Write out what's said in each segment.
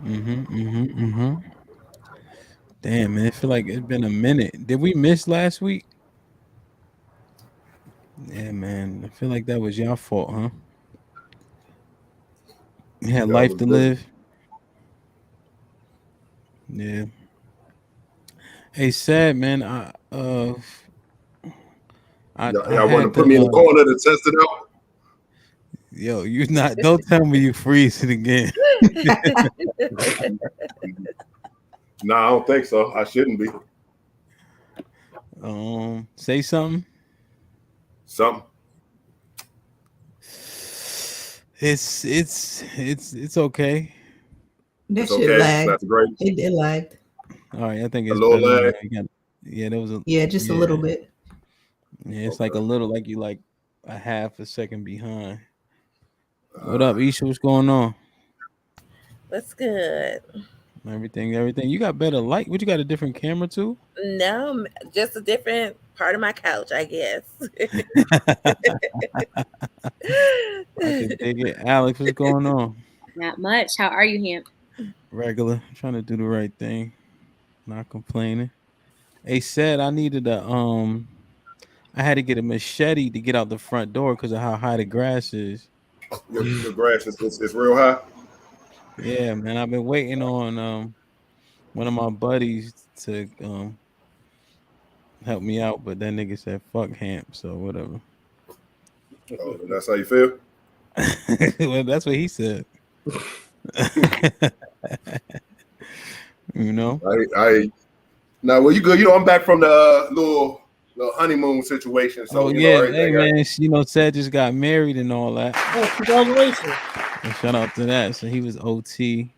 Damn, man, I feel like it's been a minute. Did we miss last week? Yeah, man, I feel like that was your fault, huh? You had Yeah, I life was to busy. live. Yeah. Hey, sad man. I Y'all want to had put me in the to. corner to test it out? Yo, you not. Don't tell me you freezing again. Nah, I don't think so. I shouldn't be. Say something. Something. It's okay. That It's shit okay. It's not lagged. the greatest. It lagged. All right, I think A it's little better now. lag. You got. Yeah, there was a. Yeah, just a little Yeah, bit. yeah. It's like a Okay. little, like you like a half a second behind. What Uh, up, Isha? What's going on? What's good? Everything. You got better light. What you got a different camera too? No, just a different part of my couch, I guess. I can dig it. Alex, what's going on? Not much. How are you, Hemp? Regular. Trying to do the right thing. Not complaining. They said I needed I had to get a machete to get out the front door because of how high the grass is. your grass is real high. Yeah, man. I've been waiting on one of my buddies to help me out, but that nigga said fuck Hamp, so whatever. Oh, that's how you feel? Well, that's what he said. You know? I Now, well, you good? You know, I'm back from the little honeymoon situation, so Oh you know yeah, hey everything. man, said just got married and all that. Oh, congratulations. And shout out to that. So he was OT.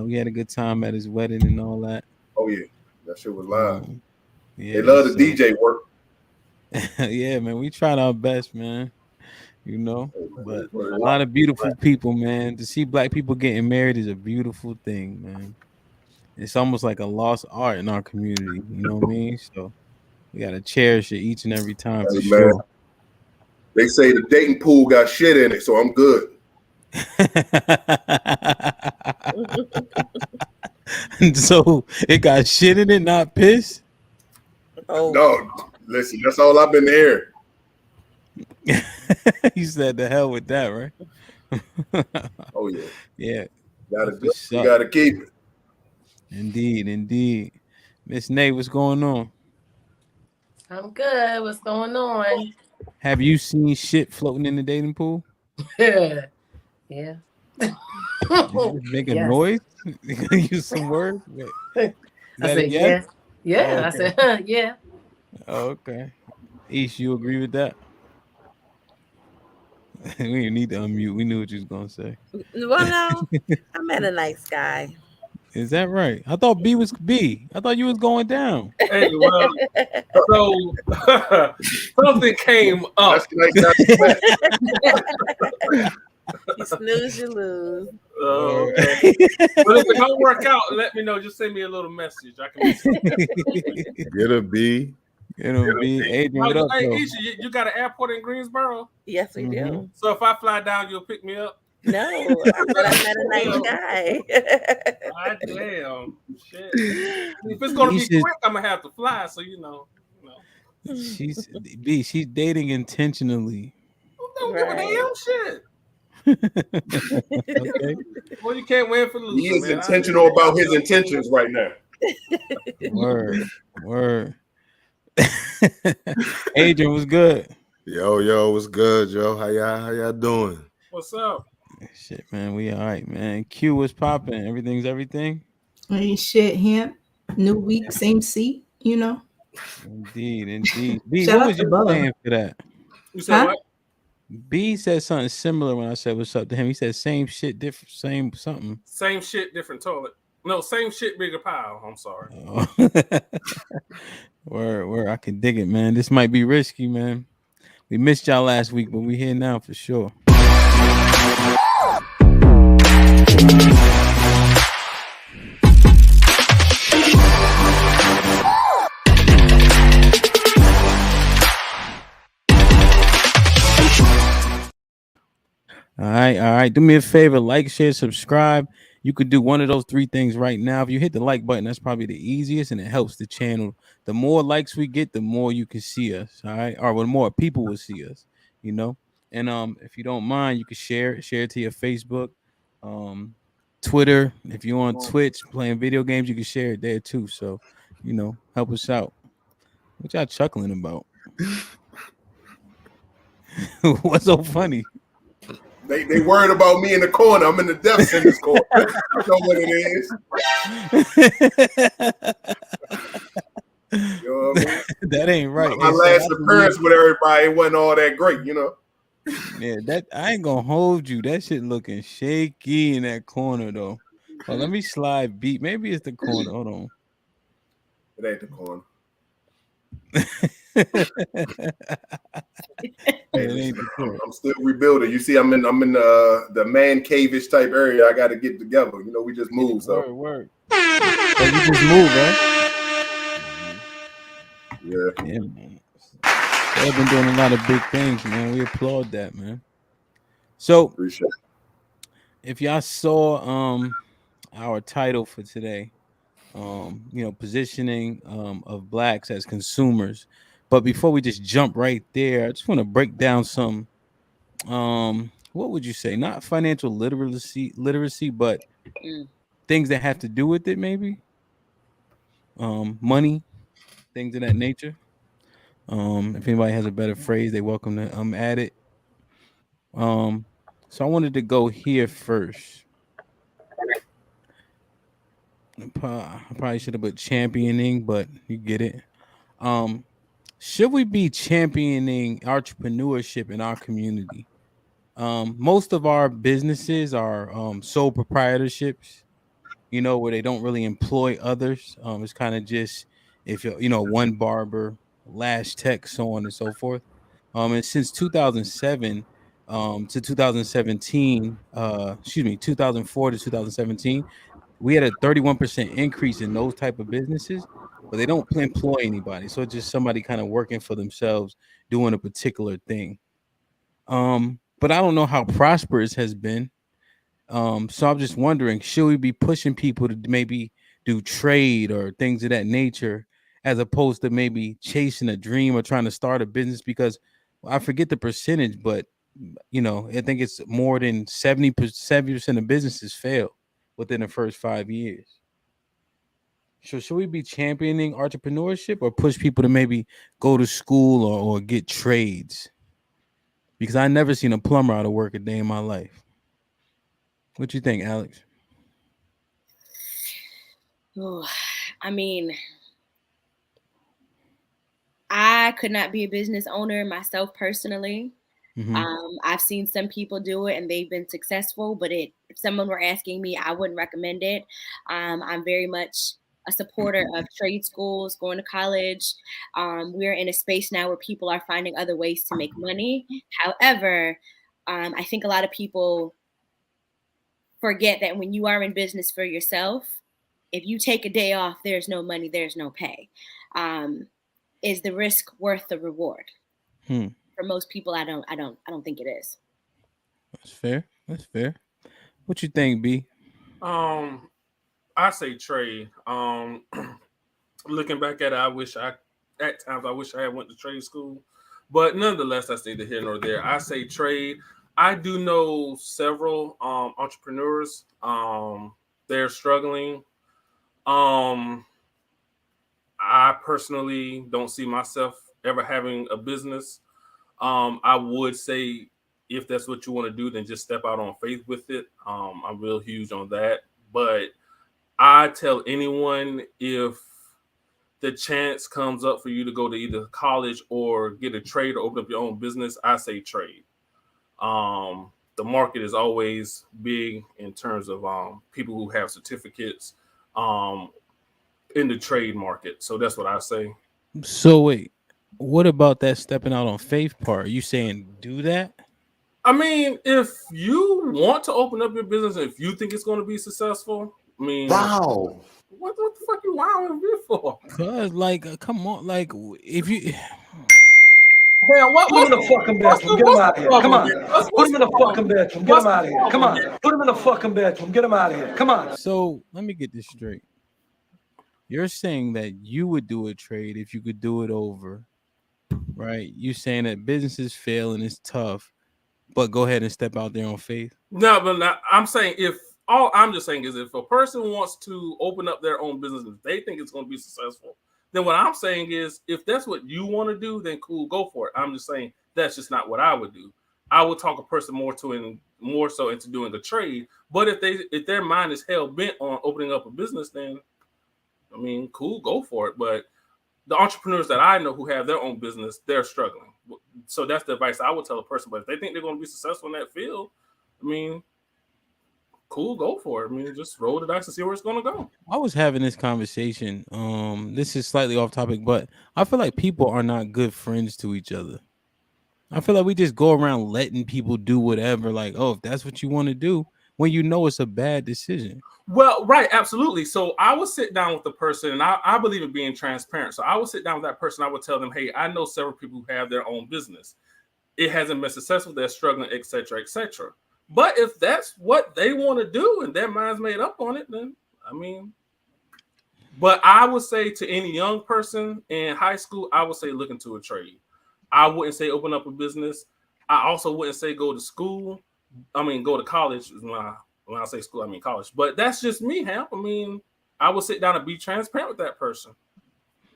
We had a good time at his wedding and all that. Oh yeah, that shit was live. Yeah, They love so, the DJ work. yeah, man, we tried our best, man. You know, but a Right. lot of beautiful people, man. To see black people getting married is a beautiful thing, man. It's almost like a lost art in our community. You know what I mean? So we gotta cherish it each and every time for Hey, man, sure. they say the dating pool got shit in it, so I'm good. So it got shit in it, not piss. Oh, No, listen, that's all I've been hearing. You said the hell with that, right? Oh yeah, Yeah, gotta that's do. what's You up. gotta keep it. Indeed. Miss Nate, what's going on? I'm good. What's going on? Have you seen shit floating in the dating pool? Yeah. Did you make a Yes. noise? You gonna use some words? Wait, is I that said, a yes? yeah. Oh, I okay. said, huh, yeah. Oh, okay. Ish, you agree with that? We didn't need to unmute. We knew what you was gonna say. well, no, I met a nice guy. Is that right? I thought B was B. I thought you was going down. Hey, well, so something came up. That's You snooze, you lose. Okay. But if it don't work out, let me know. Just send me a little message. I can. Get a B. It'll be Adrian. What up, Hey, though? Isha, you got an airport in Greensboro? Yes, we do. So if I fly down, you'll pick me up? No, I said I met a nice guy. God damn. Shit. If it's going to be quick, I'm going to have to fly. So, you know. She's dating intentionally. Don't give a damn shit. Okay. Well, you can't win for losing. He is man. intentional about his intentions right now. Word. Adrian was good. Yo, what's good, yo? How y'all doing? What's up? Shit, man, we all right, man. Q was popping. Everything's everything. Ain't shit, Hemp. New week, same seat, you know. Indeed. B, Shout what out was to you Bubba. saying for that? You said what? B said something similar when I said what's up to him. He said same shit, different, same something. Same shit, different toilet. No, same shit, bigger pile. I'm sorry. Oh. Word. I can dig it, man. This might be risky, man. We missed y'all last week, but we here now for sure. All right. Do me a favor, like, share, subscribe, You could do one of those three things right now. If you hit the like button, that's probably the easiest, and it helps the channel. The more likes we get, the more you can see us. All right, or the more people will see us. You know, and if you don't mind, you can share it to your Facebook, um, Twitter. If you're on Twitch playing video games, you can share it there too. So, help us out. What y'all chuckling about? What's so funny? They worried about me in the corner. I'm in the death sentence corner. You know what it is. You know what I mean? That ain't right. My last appearance with everybody, it wasn't all that great, Yeah, that I ain't gonna hold you. That shit looking shaky in that corner though. Oh, let me slide beat. Maybe it's the corner. Hold on. It ain't the corner. Hey, I'm still rebuilding. You see, I'm in the man cave-ish type area. I got to get together. We just moved. So word. So you just moved, right? Yeah, man. They've been doing a lot of big things, man. We applaud that, man. So appreciate it. If y'all saw our title for today, positioning of blacks as consumers. But before we just jump right there, I just want to break down some what would you say? Not financial literacy, but things that have to do with it, maybe. Money, things of that nature. If anybody has a better phrase, they welcome to add it. So I wanted to go here first. I probably should have put championing, but you get it. Should we be championing entrepreneurship in our community? Most of our businesses are sole proprietorships, where they don't really employ others. It's kind of just if one barber, lash tech, so on and so forth. And since 2007 to 2017, 2004 to 2017, we had a 31% increase in those type of businesses, but they don't employ anybody. So it's just somebody kind of working for themselves, doing a particular thing. But I don't know how prosperous has been. So I'm just wondering, should we be pushing people to maybe do trade or things of that nature, as opposed to maybe chasing a dream or trying to start a business? Because I forget the percentage, but I think it's more than 70% of businesses fail within the first 5 years. So should we be championing entrepreneurship or push people to maybe go to school or get trades? Because I never seen a plumber out of work a day in my life. What you think, Alex? Oh, I mean, I could not be a business owner myself personally. I've seen some people do it and they've been successful, but if someone were asking me, I wouldn't recommend it. I'm very much a supporter of trade schools, going to college. We're in a space now where people are finding other ways to make money. However, I think a lot of people forget that when you are in business for yourself, if you take a day off, there's no money, there's no pay. Is the risk worth the reward? For most people, I don't think it is. That's fair. That's fair. What you think, B? I say trade. Looking back at it, at times I wish I had went to trade school, but nonetheless, that's neither here nor there. I say trade. I do know several entrepreneurs. They're struggling. I personally don't see myself ever having a business. I would say if that's what you want to do, then just step out on faith with it. I'm real huge on that. But I tell anyone, if the chance comes up for you to go to either college or get a trade or open up your own business, I say trade. The market is always big in terms of people who have certificates in the trade market. So that's what I say. So wait, what about that stepping out on faith part? Are you saying do that? I mean, if you want to open up your business and if you think it's going to be successful, I mean, Wow. What the fuck you wowing me for? Cause come on, if you Hell, what? Put him in the fucking bedroom. Get him out of here. Come on. Put him in the fucking bedroom. Get him out of here. Come on. Put him in the fucking bedroom. Get him out of here. Come on. So let me get this straight. You're saying that you would do a trade if you could do it over, right? You saying that businesses fail and it's tough, but go ahead and step out there on faith. No, but not, I'm saying all I'm just saying is if a person wants to open up their own business and they think it's going to be successful, then what I'm saying is if that's what you want to do, then cool, go for it. I'm just saying that's just not what I would do. I would talk a person more so into doing a trade. But if their mind is hell bent on opening up a business, then I mean, cool, go for it. But the entrepreneurs that I know who have their own business, they're struggling. So that's the advice I would tell a person. But if they think they're going to be successful in that field, I mean, cool, go for it. I mean, just roll the dice and see where it's going to go. I was having this conversation. This is slightly off topic, but I feel like people are not good friends to each other. I feel like we just go around letting people do whatever. Like, oh, if that's what you want to do, when you know it's a bad decision. Well, right, absolutely. So I would sit down with the person, and I believe in being transparent. So I would sit down with that person. I would tell them, hey, I know several people who have their own business. It hasn't been successful. They're struggling, et cetera, et cetera. But if that's what they want to do and their mind's made up on it, then, I mean, but I would say to any young person in high school, I would say look into a trade. I wouldn't say open up a business. I also wouldn't say go to school. I mean, go to college. When I say school, I mean college. But that's just me, Hamp. I mean, I would sit down and be transparent with that person.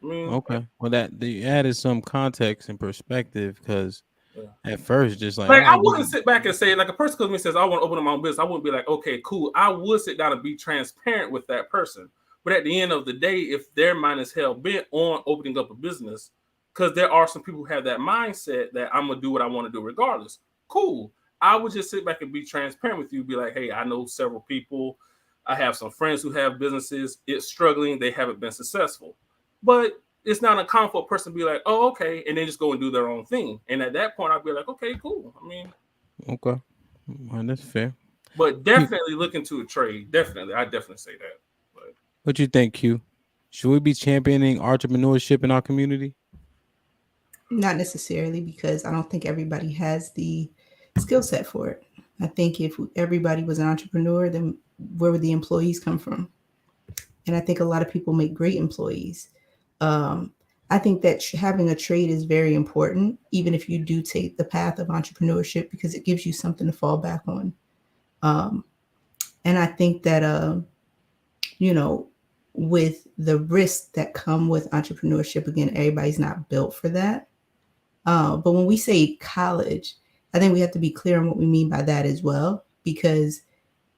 I mean, okay. Well, they added some context and perspective because at first, just like I wouldn't sit back and say, like a person comes to me and says, I want to open up my own business. I wouldn't be like, okay, cool. I would sit down and be transparent with that person. But at the end of the day, if their mind is hell bent on opening up a business, because there are some people who have that mindset that I'm going to do what I want to do regardless. Cool. I would just sit back and be transparent with you, be like, hey, I know several people. I have some friends who have businesses. It's struggling. They haven't been successful. But it's not uncommon for a person to be like, oh, okay, and then just go and do their own thing. And at that point, I'd be like, okay, cool. I mean, okay. Well, that's fair. But definitely look into a trade. Definitely. I definitely say that. But what you think, Q? Should we be championing entrepreneurship in our community? Not necessarily, because I don't think everybody has the skill set for it. I think if everybody was an entrepreneur, then where would the employees come from? And I think a lot of people make great employees. I think that having a trade is very important, even if you do take the path of entrepreneurship, because it gives you something to fall back on. And I think that, with the risks that come with entrepreneurship, again, everybody's not built for that. But when we say college, I think we have to be clear on what we mean by that as well, because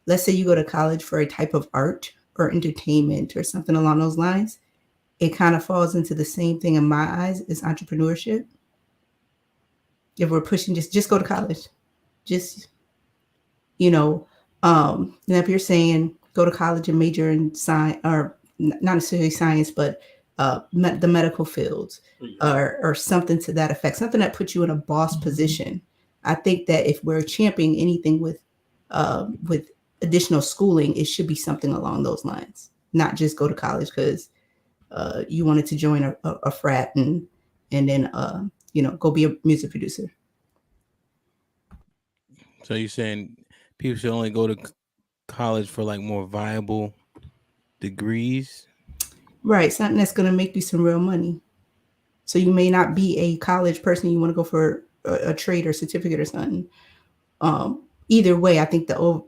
let's say you go to college for a type of art or entertainment or something along those lines, it kind of falls into the same thing in my eyes as entrepreneurship. If we're pushing, just go to college, now if you're saying go to college and major in science, or not necessarily science, but the medical fields or something to that effect, something that puts you in a boss position. I think that if we're championing anything with additional schooling, it should be something along those lines, not just go to college because you wanted to join a frat and then go be a music producer. So you're saying people should only go to college for like more viable degrees? Right. Something that's going to make you some real money. So you may not be a college person. You want to go for a trade or certificate or something. Either way, I think the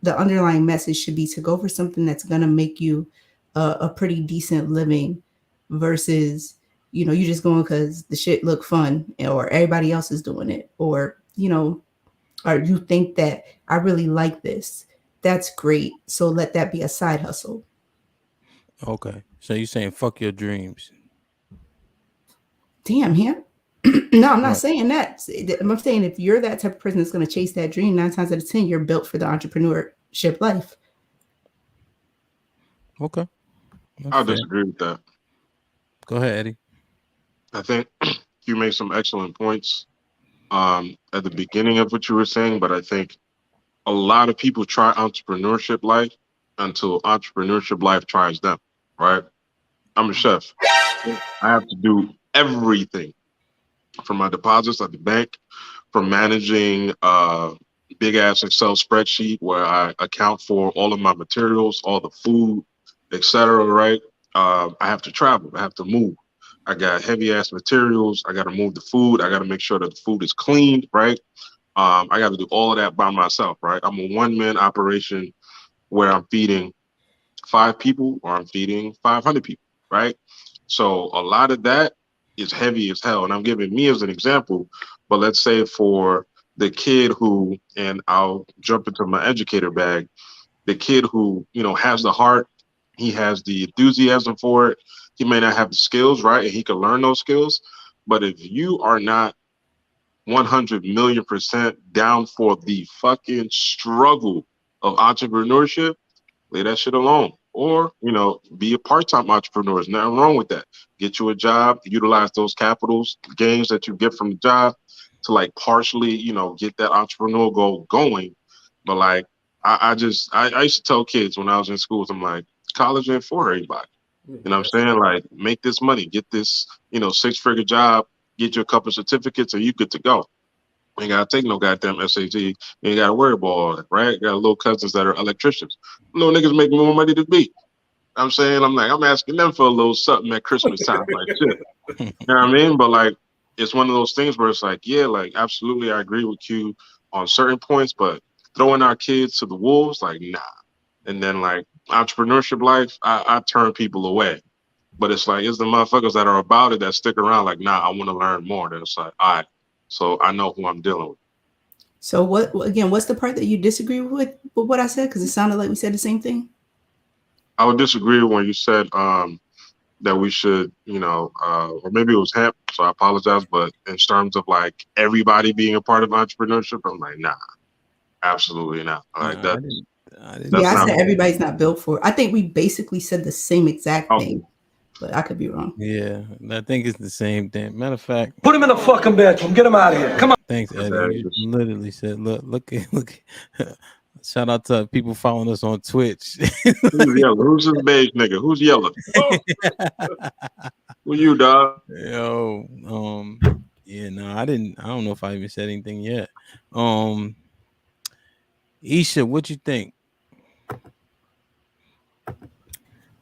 underlying message should be to go for something that's going to make you a pretty decent living versus, you just going because the shit look fun or everybody else is doing it, or you think that I really like this. That's great. So let that be a side hustle. Okay. So you're saying fuck your dreams. Damn, him. No, I'm not saying that. I'm saying if you're that type of person that's going to chase that dream, 9 times out of 10, you're built for the entrepreneurship life. Okay. I'll disagree with that. Go ahead, Eddie. I think you made some excellent points at the beginning of what you were saying, but I think a lot of people try entrepreneurship life until entrepreneurship life tries them, right? I'm a chef. I have to do everything. from my deposits at the bank, from managing big ass Excel spreadsheet where I account for all of my materials, all the food, etc. Right? I have to travel. I have to move. I got heavy ass materials. I got to move the food. I got to make sure that the food is cleaned. Right? I got to do all of that by myself. Right? I'm a one-man operation where I'm feeding 5 people or I'm feeding 500 people. Right? So a lot of that is heavy as hell. And I'm giving me as an example, but let's say for the kid who, and I'll jump into my educator bag, the kid who, has the heart, he has the enthusiasm for it. He may not have the skills, right? And he can learn those skills. But if you are not 100 million% down for the fucking struggle of entrepreneurship, leave that shit alone. Or, be a part-time entrepreneur. There's nothing wrong with that. Get you a job, utilize those capitals, gains that you get from the job to like partially, get that entrepreneurial goal going. But like, I used to tell kids when I was in schools, I'm like, college ain't for everybody. You know what I'm saying? Like, make this money, get this, 6-figure job, get you a couple of certificates, and you good to go. You ain't gotta take no goddamn SAT. You ain't gotta worry about all that, right? Got little cousins that are electricians. Little niggas make more money than me. I'm saying, I'm asking them for a little something at Christmas time, like shit. You know what I mean? But like, it's one of those things where it's like, yeah, like absolutely, I agree with you on certain points, but throwing our kids to the wolves, like nah. And then like entrepreneurship life, I turn people away. But it's like, it's the motherfuckers that are about it that stick around, like, nah, I want to learn more. Then it's like, all right, so I know who I'm dealing with. So what's the part that you disagree with what I said? Because it sounded like we said the same thing. I would disagree when you said that we should, or maybe it was hemp, so I apologize. But in terms of like everybody being a part of entrepreneurship, I'm like, nah, absolutely not. Like I didn't Yeah, I not said everybody's not built for it. I think we basically said the same exact oh, thing, but I could be wrong. Yeah, I think it's the same thing. Matter of fact, Put him in the fucking bedroom. Get him out of here. Come on. thanks, Eddie. okay, You literally said, "Look, look." Shout out to people following us on Twitch. who's yellow? Who's this beige nigga? Who's yellow? Oh, who you, dog? Yo, yeah, no, I don't know if I even said anything yet. Isha, what you think?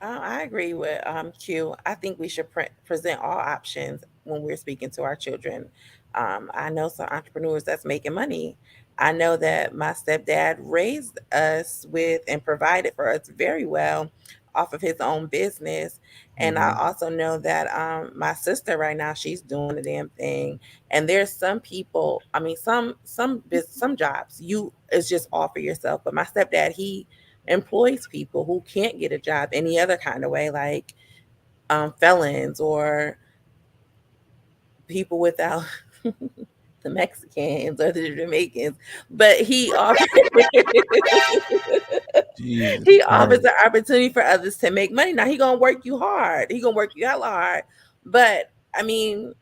I agree with Q. I think we should present all options when we're speaking to our children. I know some entrepreneurs that's making money. I know that my stepdad raised us with and provided for us very well off of his own business. And I also know that my sister right now, she's doing the damn thing. And there's some people, I mean, some jobs you it's just all for yourself. But my stepdad, he employs people who can't get a job any other kind of way, like felons or people without the Mexicans or the Jamaicans. But he offers, Jesus he offers Christ. the opportunity for others to make money. Now he gonna work you hard. He gonna work you hella hard. But I mean,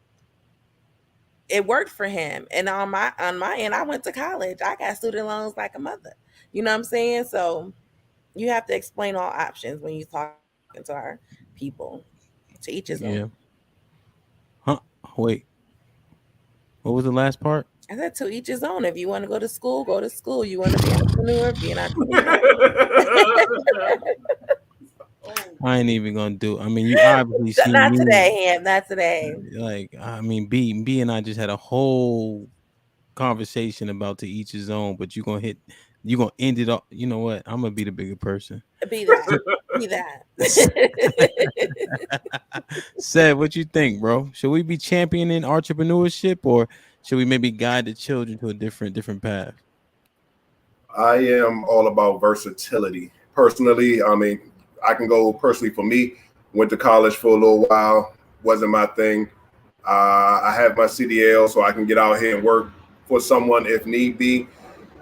it worked for him. And on my end, I went to college. I got student loans like a mother. You know what I'm saying? So you have to explain all options when you talking to our people. To each his own. Yeah. Huh? Wait. What was the last part? I said to each his own. If you want to go to school, go to school. You want to be an entrepreneur, be an entrepreneur. I ain't even gonna do. I mean, you obviously see Not me. today, Ham. Not today. Like, I mean, B and I just had a whole conversation about to each his own. But you gonna end it up. You know what? I'm gonna be the bigger person. Be that. Be that. Said, what you think, bro? Should we be championing entrepreneurship, or should we maybe guide the children to a different path? I am all about versatility. Personally, I mean, I can go personally for me. Went to college for a little while, wasn't my thing. I have my CDL, so I can get out here and work for someone if need be.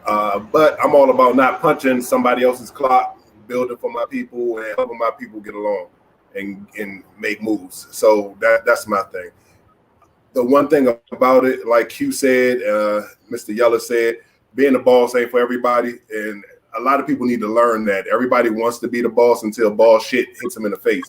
But I'm all about not punching somebody else's clock, building for my people, and helping my people get along and make moves. So that's my thing. The one thing about it, like Q said, Mr. Yeller said, being the boss ain't for everybody. And a lot of people need to learn that. Everybody wants to be the boss until boss shit hits them in the face.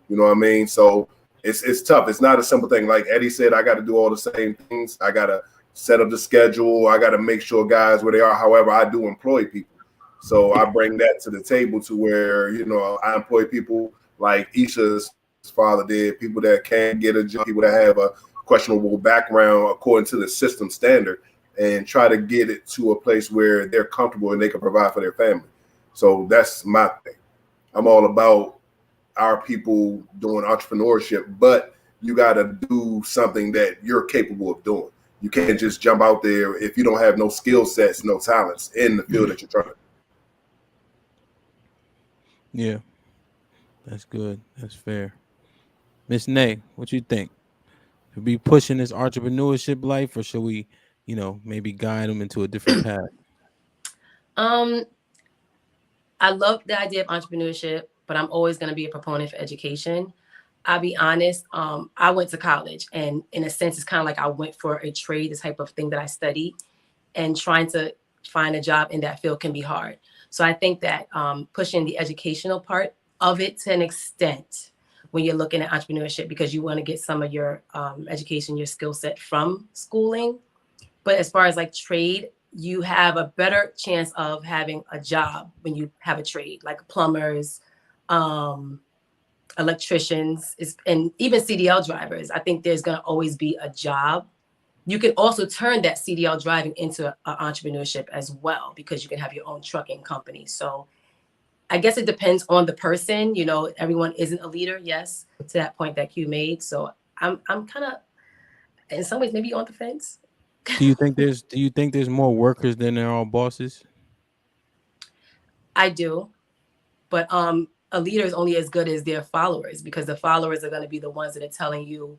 You know what I mean? So it's tough. It's not a simple thing. Like Eddie said, I got to do all the same things. I got to set up the schedule. I got to make sure guys where they are. However, I do employ people. So I bring that to the table to where, you know, I employ people like Isha's father did, people that can't get a job, people that have a questionable background according to the system standard, and try to get it to a place where they're comfortable and they can provide for their family. So that's my thing. I'm all about our people doing entrepreneurship, but you got to do something that you're capable of doing. You can't just jump out there if you don't have no skill sets, no talents in the field that you're trying to. Yeah, that's good. That's fair. Miss Nay, what you think? Should we be pushing this entrepreneurship life, or should we, you know, maybe guide them into a different path? I love the idea of entrepreneurship, but I'm always going to be a proponent for education. I'll be honest. I went to college, and in a sense, it's kind of like I went for a trade, the type of thing that I studied, and trying to find a job in that field can be hard. So I think that pushing the educational part of it to an extent when you're looking at entrepreneurship, because you want to get some of your education, your skill set from schooling. But as far as like trade, you have a better chance of having a job when you have a trade, like plumbers, electricians, and even CDL drivers. I think there's going to always be a job. You can also turn that CDL driving into an entrepreneurship as well, because you can have your own trucking company. So I guess it depends on the person. You know, everyone isn't a leader, yes, to that point that Q made. So I'm kind of, in some ways, maybe on the fence. Do you think there's more workers than there are bosses? I do, but a leader is only as good as their followers, because the followers are going to be the ones that are telling you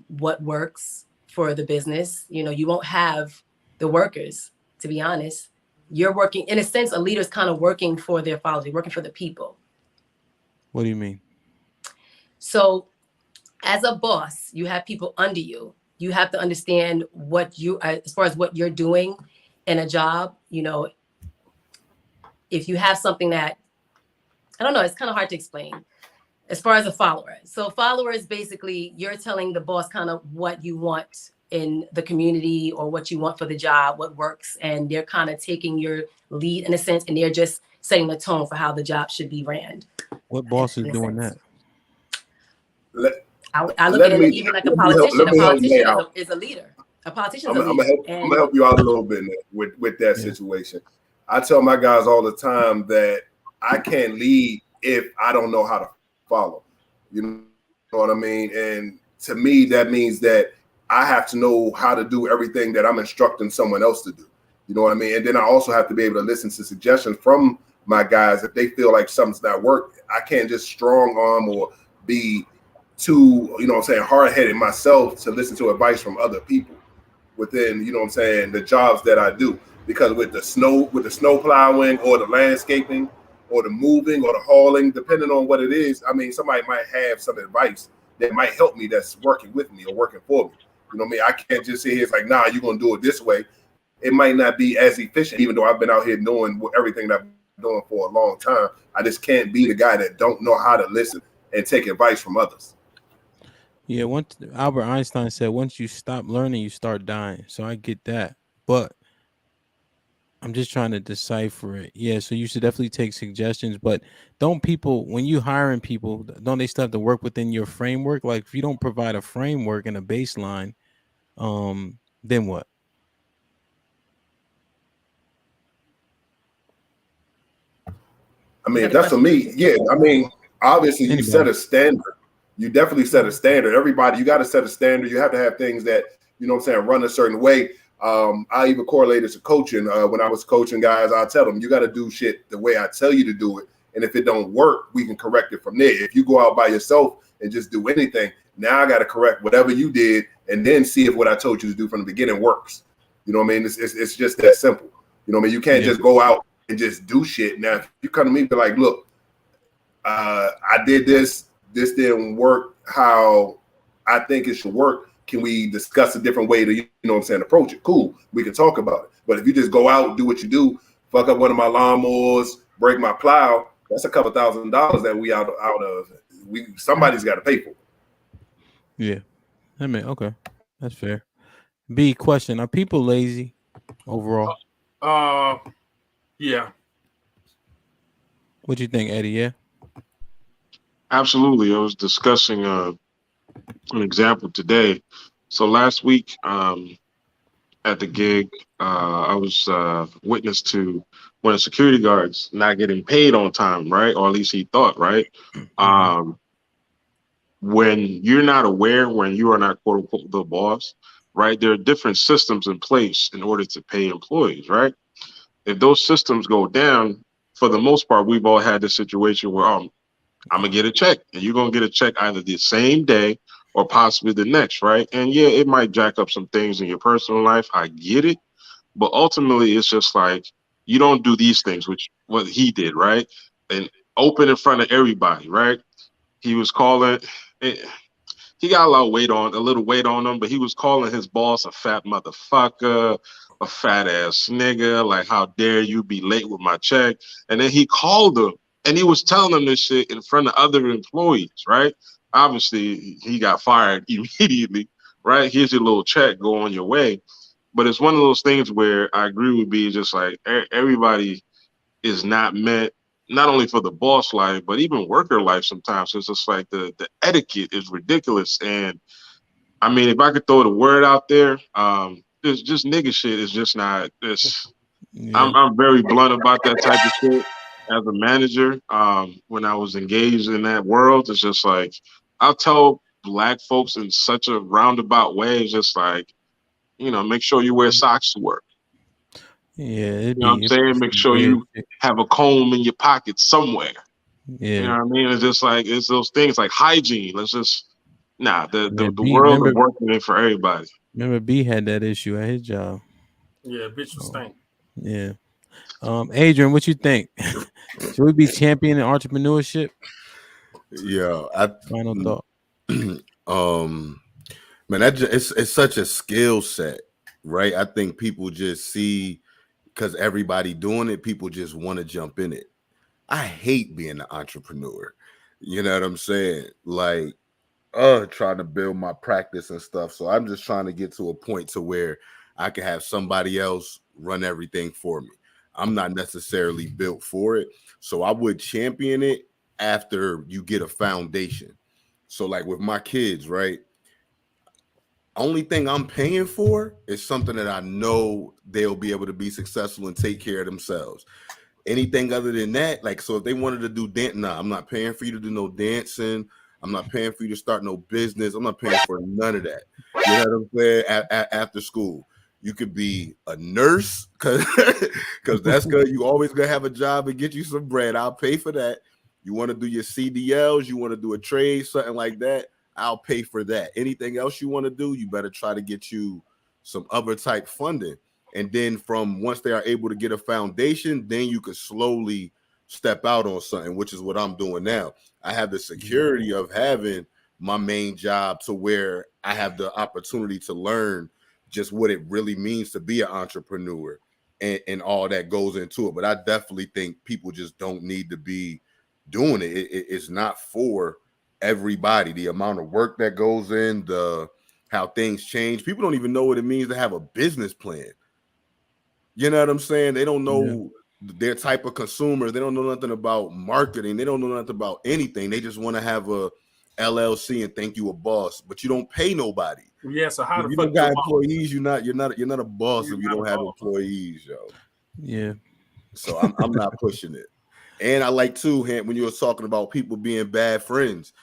what works for the business. You know, you won't have the workers, to be honest. You're working, in a sense, a leader's kind of working for their followers, working for the people. What do you mean? So as a boss, you have people under you. You have to understand what you, as far as what you're doing in a job, you know, if you have something that, I don't know, it's kind of hard to explain as far as a follower. So followers, basically, you're telling the boss kind of what you want in the community or what you want for the job, what works. And they're kind of taking your lead in a sense, and they're just setting the tone for how the job should be ran. What boss is doing that? I look at it even like a politician. A politician is a leader. A politician is a leader. I'm gonna help you out a little bit with that situation. I tell my guys all the time that I can't lead if I don't know how to follow. You know what I mean? And to me, that means that I have to know how to do everything that I'm instructing someone else to do. You know what I mean? And then I also have to be able to listen to suggestions from my guys if they feel like something's not working. I can't just strong arm or be too, you know what I'm saying, hard-headed myself to listen to advice from other people within, you know what I'm saying, the jobs that I do. Because with the snow plowing or the landscaping or the moving or the hauling, depending on what it is, I mean, somebody might have some advice that might help me that's working with me or working for me. You know what I mean? I can't just sit here, it's like, nah, you're going to do it this way. It might not be as efficient, even though I've been out here knowing everything that I've been doing for a long time. I just can't be the guy that don't know how to listen and take advice from others. Yeah, once Albert Einstein said, once you stop learning, you start dying. So I get that. But I'm just trying to decipher it. Yeah, so you should definitely take suggestions. But don't people, when you hiring people, don't they still have to work within your framework? Like if you don't provide a framework and a baseline, then what? I mean, that's for me. Yeah, I mean, obviously you set a standard. You definitely set a standard. Everybody, you got to set a standard. You have to have things that, you know what I'm saying, run a certain way. I even correlated to coaching. When I was coaching guys, I tell them, you got to do shit the way I tell you to do it. And if it don't work, we can correct it from there. If you go out by yourself and just do anything, now I got to correct whatever you did and then see if what I told you to do from the beginning works. You know what I mean? It's just that simple. You know what I mean? You can't just go out and just do shit. Now, if you come to me and be like, look, I did this didn't work how I think it should work. Can we discuss a different way to, you know what I'm saying, approach it? Cool, we can talk about it. But if you just go out, do what you do, fuck up one of my lawnmowers, break my plow, that's a couple $1,000s that we out of. Somebody's got to pay for it. Yeah. I mean, okay, that's fair. B question: are people lazy overall? Uh, yeah. What you think, Eddie? Yeah. Absolutely. I was discussing an example today. So last week, at the gig, I was witness to one of the security guards not getting paid on time, right? Or at least he thought, right? Mm-hmm. Um, when you're not aware, when you are not quote unquote the boss, right? There are different systems in place in order to pay employees, right? If those systems go down, for the most part, we've all had this situation where I'm gonna get a check, and you're gonna get a check either the same day or possibly the next, right? And yeah, it might jack up some things in your personal life. I get it, but ultimately, it's just like you don't do these things, which what he did, right? And open in front of everybody, right? He was calling. eh, he got a little weight on him, but he was calling his boss a fat motherfucker, a fat ass nigga. Like, how dare you be late with my check? And then he called him and he was telling him this shit in front of other employees, right? Obviously, he got fired immediately, right? Here's your little check, go on your way. But it's one of those things where I agree with B, just like everybody is not meant not only for the boss life, but even worker life sometimes. It's just like the etiquette is ridiculous. And I mean, if I could throw the word out there, just nigga shit is just not this. Yeah. I'm very blunt about that type of shit as a manager. When I was engaged in that world, it's just like I'll tell black folks in such a roundabout way, it's just like, make sure you wear socks to work. Yeah. You know what I'm It'd be saying? Make some sure weird you shit. have a comb in your pocket somewhere. You Yeah. know what I mean? It's just like it's those things like hygiene. Let's just Yeah. the B. world is working in for everybody. Remember B had that issue at his job. Yeah, bitch was Oh, stank. yeah. Adrian, what you think? Should we be championing entrepreneurship? Yeah, Final thought. um, man, it's such a skill set, right? I think people just see because everybody doing it, people just want to jump in it. I hate being an entrepreneur. You know what I'm saying? Like, trying to build my practice and stuff. So I'm just trying to get to a point to where I can have somebody else run everything for me. I'm not necessarily built for it. So I would champion it after you get a foundation. So like with my kids, right? Only thing I'm paying for is something that I know they'll be able to be successful and take care of themselves. Anything other than that, like, so if they wanted to do dance, nah, I'm not paying for you to do no dancing. I'm not paying for you to start no business. I'm not paying for none of that. You know what I'm saying? After school, you could be a nurse because that's good. You always gonna have a job and get you some bread. I'll pay for that. You want to do your CDLs? You want to do a trade, something like that? I'll pay for that. Anything else you want to do, you better try to get you some other type funding. And then from once they are able to get a foundation, then you can slowly step out on something, which is what I'm doing now. I have the security of having my main job to where I have the opportunity to learn just what it really means to be an entrepreneur and all that goes into it. But I definitely think people just don't need to be doing it. It's not for everybody. The amount of work that goes in, how things change. People don't even know what it means to have a business plan. You know what I'm saying? They don't Yeah. know their type of consumer. They don't know nothing about marketing. They don't know nothing about anything. They just want to have a LLC and think you a boss, but you don't pay nobody. Yeah, so how If the you fuck don't you a got boss? employees, you're not a boss You're if you not a don't have boss. employees, yo. Yeah. So I'm not pushing it. And I like too, when you were talking about people being bad friends.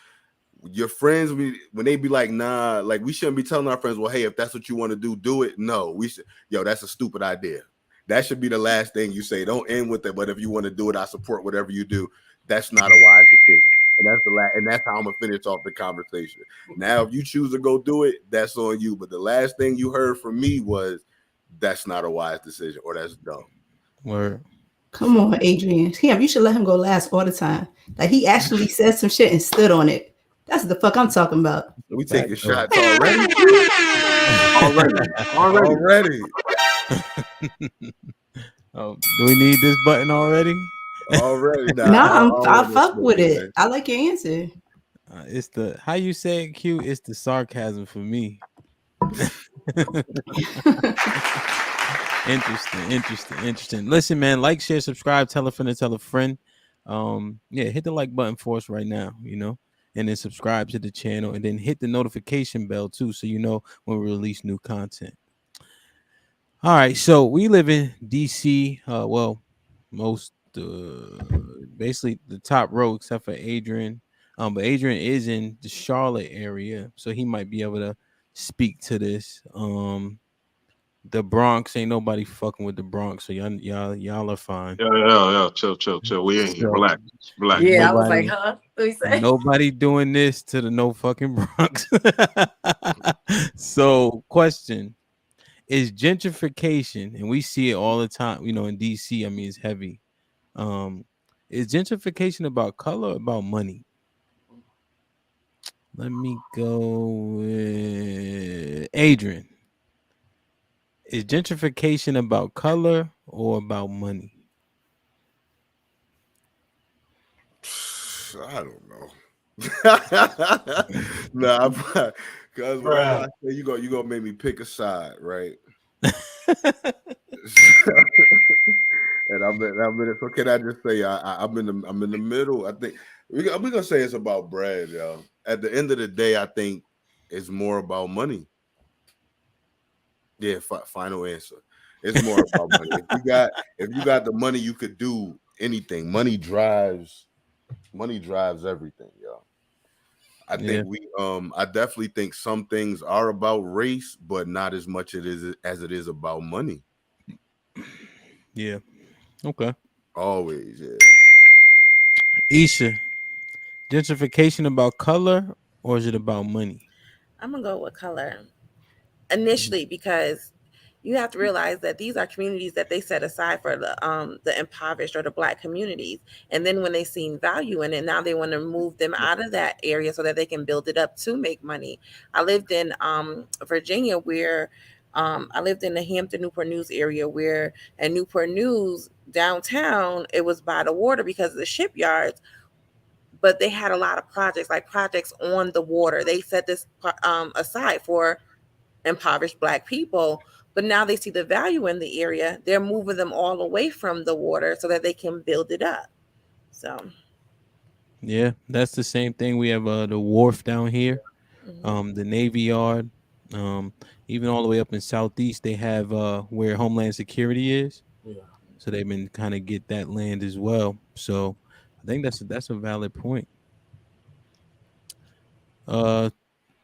Your friends, when they be like, nah, like we shouldn't be telling our friends, well, hey, if that's what you want to do it. No, we should, that's a stupid idea. That should be the last thing you say. Don't end with it, but if you want to do it, I support whatever you do. That's not a wise decision. And that's the last, and that's how I'm gonna finish off the conversation. Now, if you choose to go do it, that's on you. But the last thing you heard from me was that's not a wise decision or that's dumb. Word. Come on, Adrian. Damn, you should let him go last all the time. Like he actually said some shit and stood on it. That's the fuck I'm talking about. We Back taking door. shots already. Already. Already. Oh, do we need this button already? Already. Nah, I Nah, don't I want no fuck smoke with today. it. I like your answer. It's the how you say it, Q. It's the sarcasm for me. Interesting. Listen, man, like, share, subscribe, tell a friend to tell a friend. Yeah, hit the like button for us right now, and then subscribe to the channel and then hit the notification bell too, so you know when we release new content. All right, so we live in DC. Well, most basically the top row except for Adrian. But Adrian is in the Charlotte area, so he might be able to speak to this. The Bronx, ain't nobody fucking with the Bronx, so y'all are fine. Yeah. Chill. We in here. So Relax. Yeah, I was like, nobody huh? What you say? nobody doing this to the no fucking Bronx. So question. Is gentrification, and we see it all the time, in DC, I mean, it's heavy. Is gentrification about color or about money? Let me go with Adrian. Is gentrification about color or about money? I don't know. Nah, because whatever I say, you gonna make me pick a side, right? And I'm in it. So can I just say I'm in the middle. I think we're gonna say it's about bread, yo. At the end of the day, I think it's more about money. Yeah, final answer. It's more about money. If you got the money, you could do anything. Money drives everything, yo. I Yeah. think I definitely think some things are about race, but not as much as it is about money. Yeah. Okay. Always, yeah. Isha, gentrification about color or is it about money? I'm gonna go with color initially because you have to realize that these are communities that they set aside for the impoverished or the Black communities, and then when they seen value in it, now they want to move them out of that area so that they can build it up to make money. I lived in Virginia where I lived in the Hampton Newport News area where in Newport News downtown it was by the water because of the shipyards, but they had a lot of projects like projects on the water. They set this aside for impoverished Black people, but now they see the value in the area. They're moving them all away from the water so that they can build it up. So Yeah, that's the same thing. We have the wharf down here, mhm. the Navy Yard, um, even all the way up in Southeast. They have where Homeland Security is, Yeah. so they've been kind of get that land as well. So I think that's a valid point. Uh,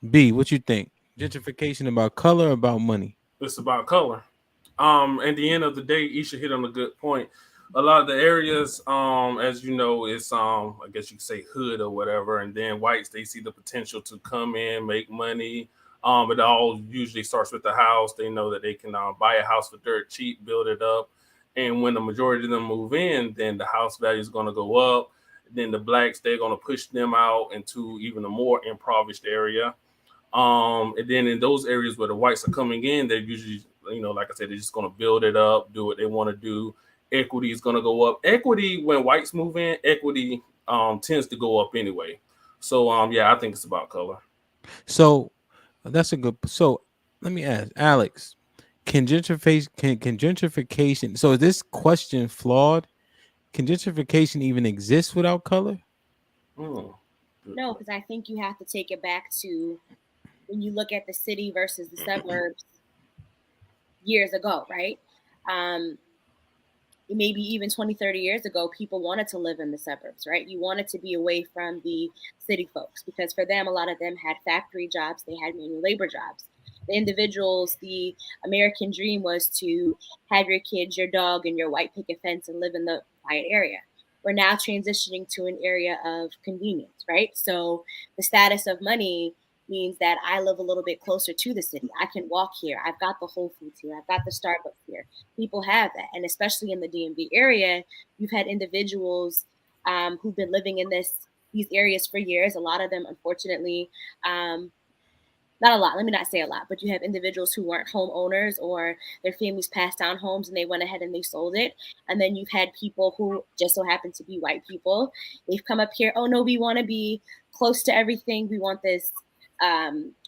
B, what you think? Gentrification about color or about money? It's about color. At the end of the day, Isha hit on a good point. A lot of the areas, as you know, it's I guess you could say hood or whatever, and then whites they see the potential to come in, make money. It all usually starts with the house. They know that they can buy a house for dirt cheap, build it up, and when the majority of them move in, then the house value is going to go up. Then the blacks they're going to push them out into even a more impoverished area. And then in those areas where the whites are coming in, they're usually, like I said, they're just going to build it up, do what they want to do. Equity is going to go up. Equity, when whites move in, equity tends to go up anyway. So, yeah, I think it's about color. So that's a good. So let me ask, Alex, can gentrification? So is this question flawed? Can gentrification even exist without color? Hmm. No, because I think you have to take it back to when you look at the city versus the suburbs years ago, right? Um, maybe even 20, 30 years ago, people wanted to live in the suburbs, right? You wanted to be away from the city folks because for them, a lot of them had factory jobs, they had manual labor jobs. The individuals, the American dream was to have your kids, your dog, and your white picket fence and live in the quiet area. We're now transitioning to an area of convenience, right? So the status of money means that I live a little bit closer to the city. I can walk here. I've got the Whole Foods here. I've got the Starbucks here. People have that. And especially in the DMV area, you've had individuals who've been living in these areas for years. A lot of them, unfortunately, not a lot, let me not say a lot, but you have individuals who weren't homeowners or their families passed down homes and they went ahead and they sold it. And then you've had people who just so happen to be white people. They've come up here, oh no, we want to be close to everything. We want this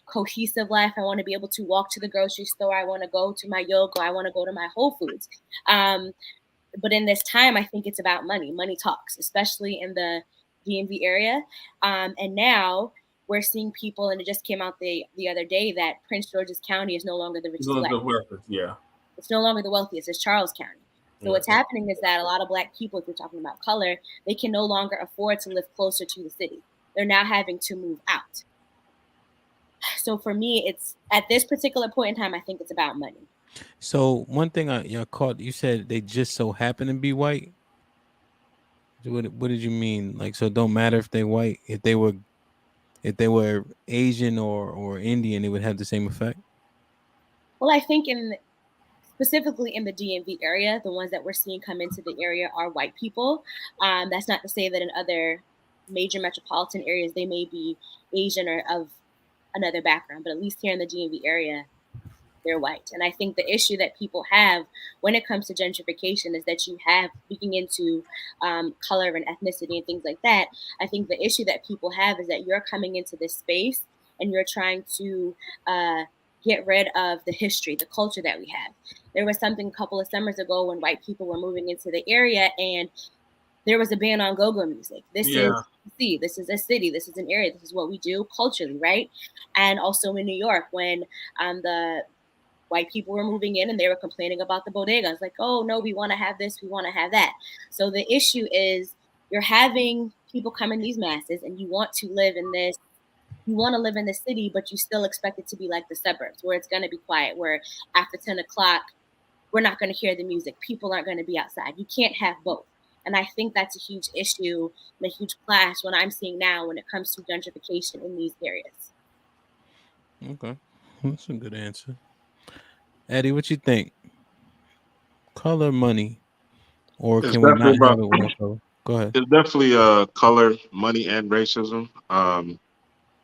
cohesive life. I want to be able to walk to the grocery store. I want to go to my yoga. I want to go to my Whole Foods. But in this time, I think it's about money. Money talks, especially in the DMV area. And now we're seeing people, and it just came out the other day that Prince George's County is no longer the richest. Yeah. It's no longer the wealthiest. It's Charles County. So what's happening is that a lot of Black people, if you're talking about color, they can no longer afford to live closer to the city. They're now having to move out. So for me, it's at this particular point in time, I think it's about money. So one thing you caught, you said they just so happen to be white. What did you mean? Like, so it don't matter if they white, if they were Asian or Indian, it would have the same effect? Well, I think specifically in the DMV area, the ones that we're seeing come into the area are white people. That's not to say that in other major metropolitan areas, they may be Asian or of another background, but at least here in the DMV area, they're white. And I think the issue that people have when it comes to gentrification is that you have, speaking into color and ethnicity and things like that, I think the issue that people have is that you're coming into this space and you're trying to get rid of the history, the culture that we have. There was something a couple of summers ago when white people were moving into the area and there was a ban on go-go music. This is a city, this is an area, this is what we do culturally, right? And also in New York, when the white people were moving in and they were complaining about the bodegas, like, oh no, we want to have this, we want to have that. So the issue is you're having people come in these masses and you want to live in this, you want to live in the city, but you still expect it to be like the suburbs where it's going to be quiet, where after 10 o'clock, we're not going to hear the music. People aren't going to be outside. You can't have both. And I think that's a huge issue and a huge clash when I'm seeing now when it comes to gentrification in these areas. Okay. That's a good answer. Eddie, what you think? Color, money, or can we not have it one color? Go ahead. It's definitely color, money, and racism.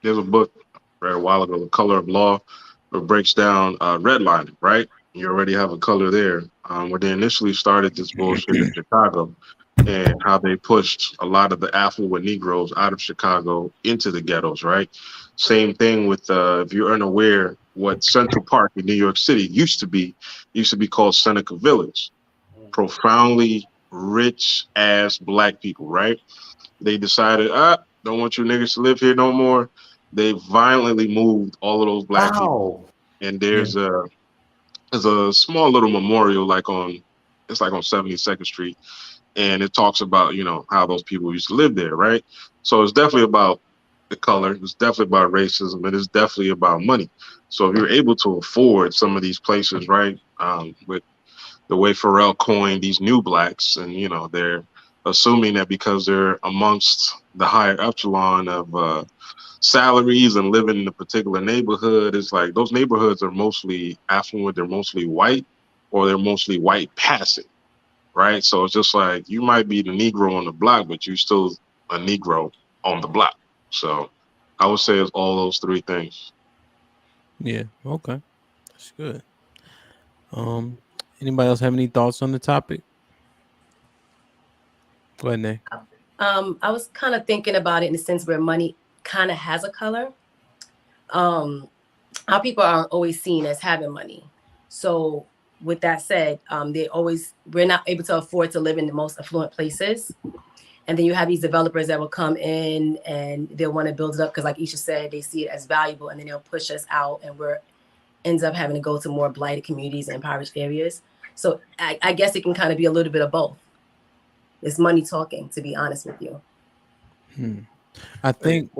There's a book I read a while ago, The Color of Law, where it breaks down redlining, right? You already have a color there. Where they initially started this bullshit in Chicago and how they pushed a lot of the affluent Negroes out of Chicago into the ghettos, right? Same thing with, if you're unaware, what Central Park in New York City used to be called Seneca Village. Profoundly rich ass Black people, right? They decided, don't want you niggas to live here no more. They violently moved all of those Black people. And there's a small little memorial on 72nd Street. And it talks about, how those people used to live there, right? So it's definitely about the color. It's definitely about racism. And it's definitely about money. So if you're able to afford some of these places, right, with the way Pharrell coined these new Blacks, and, they're assuming that because they're amongst the higher echelon of salaries and living in a particular neighborhood, it's like those neighborhoods are mostly affluent, they're mostly white, or they're mostly white passing. Right, so it's just like you might be the Negro on the block, but you're still a Negro on the block. So I would say it's all those three things. Yeah, okay, that's good. Anybody else have any thoughts on the topic? Go ahead, Nay. I was kind of thinking about it in the sense where money kind of has a color. Our people aren't always seen as having money, so. With that said, we're not able to afford to live in the most affluent places. And then you have these developers that will come in and they'll want to build it up because, like Isha said, they see it as valuable, and then they'll push us out and ends up having to go to more blighted communities and impoverished areas. So I guess it can kind of be a little bit of both. It's money talking, to be honest with you. I think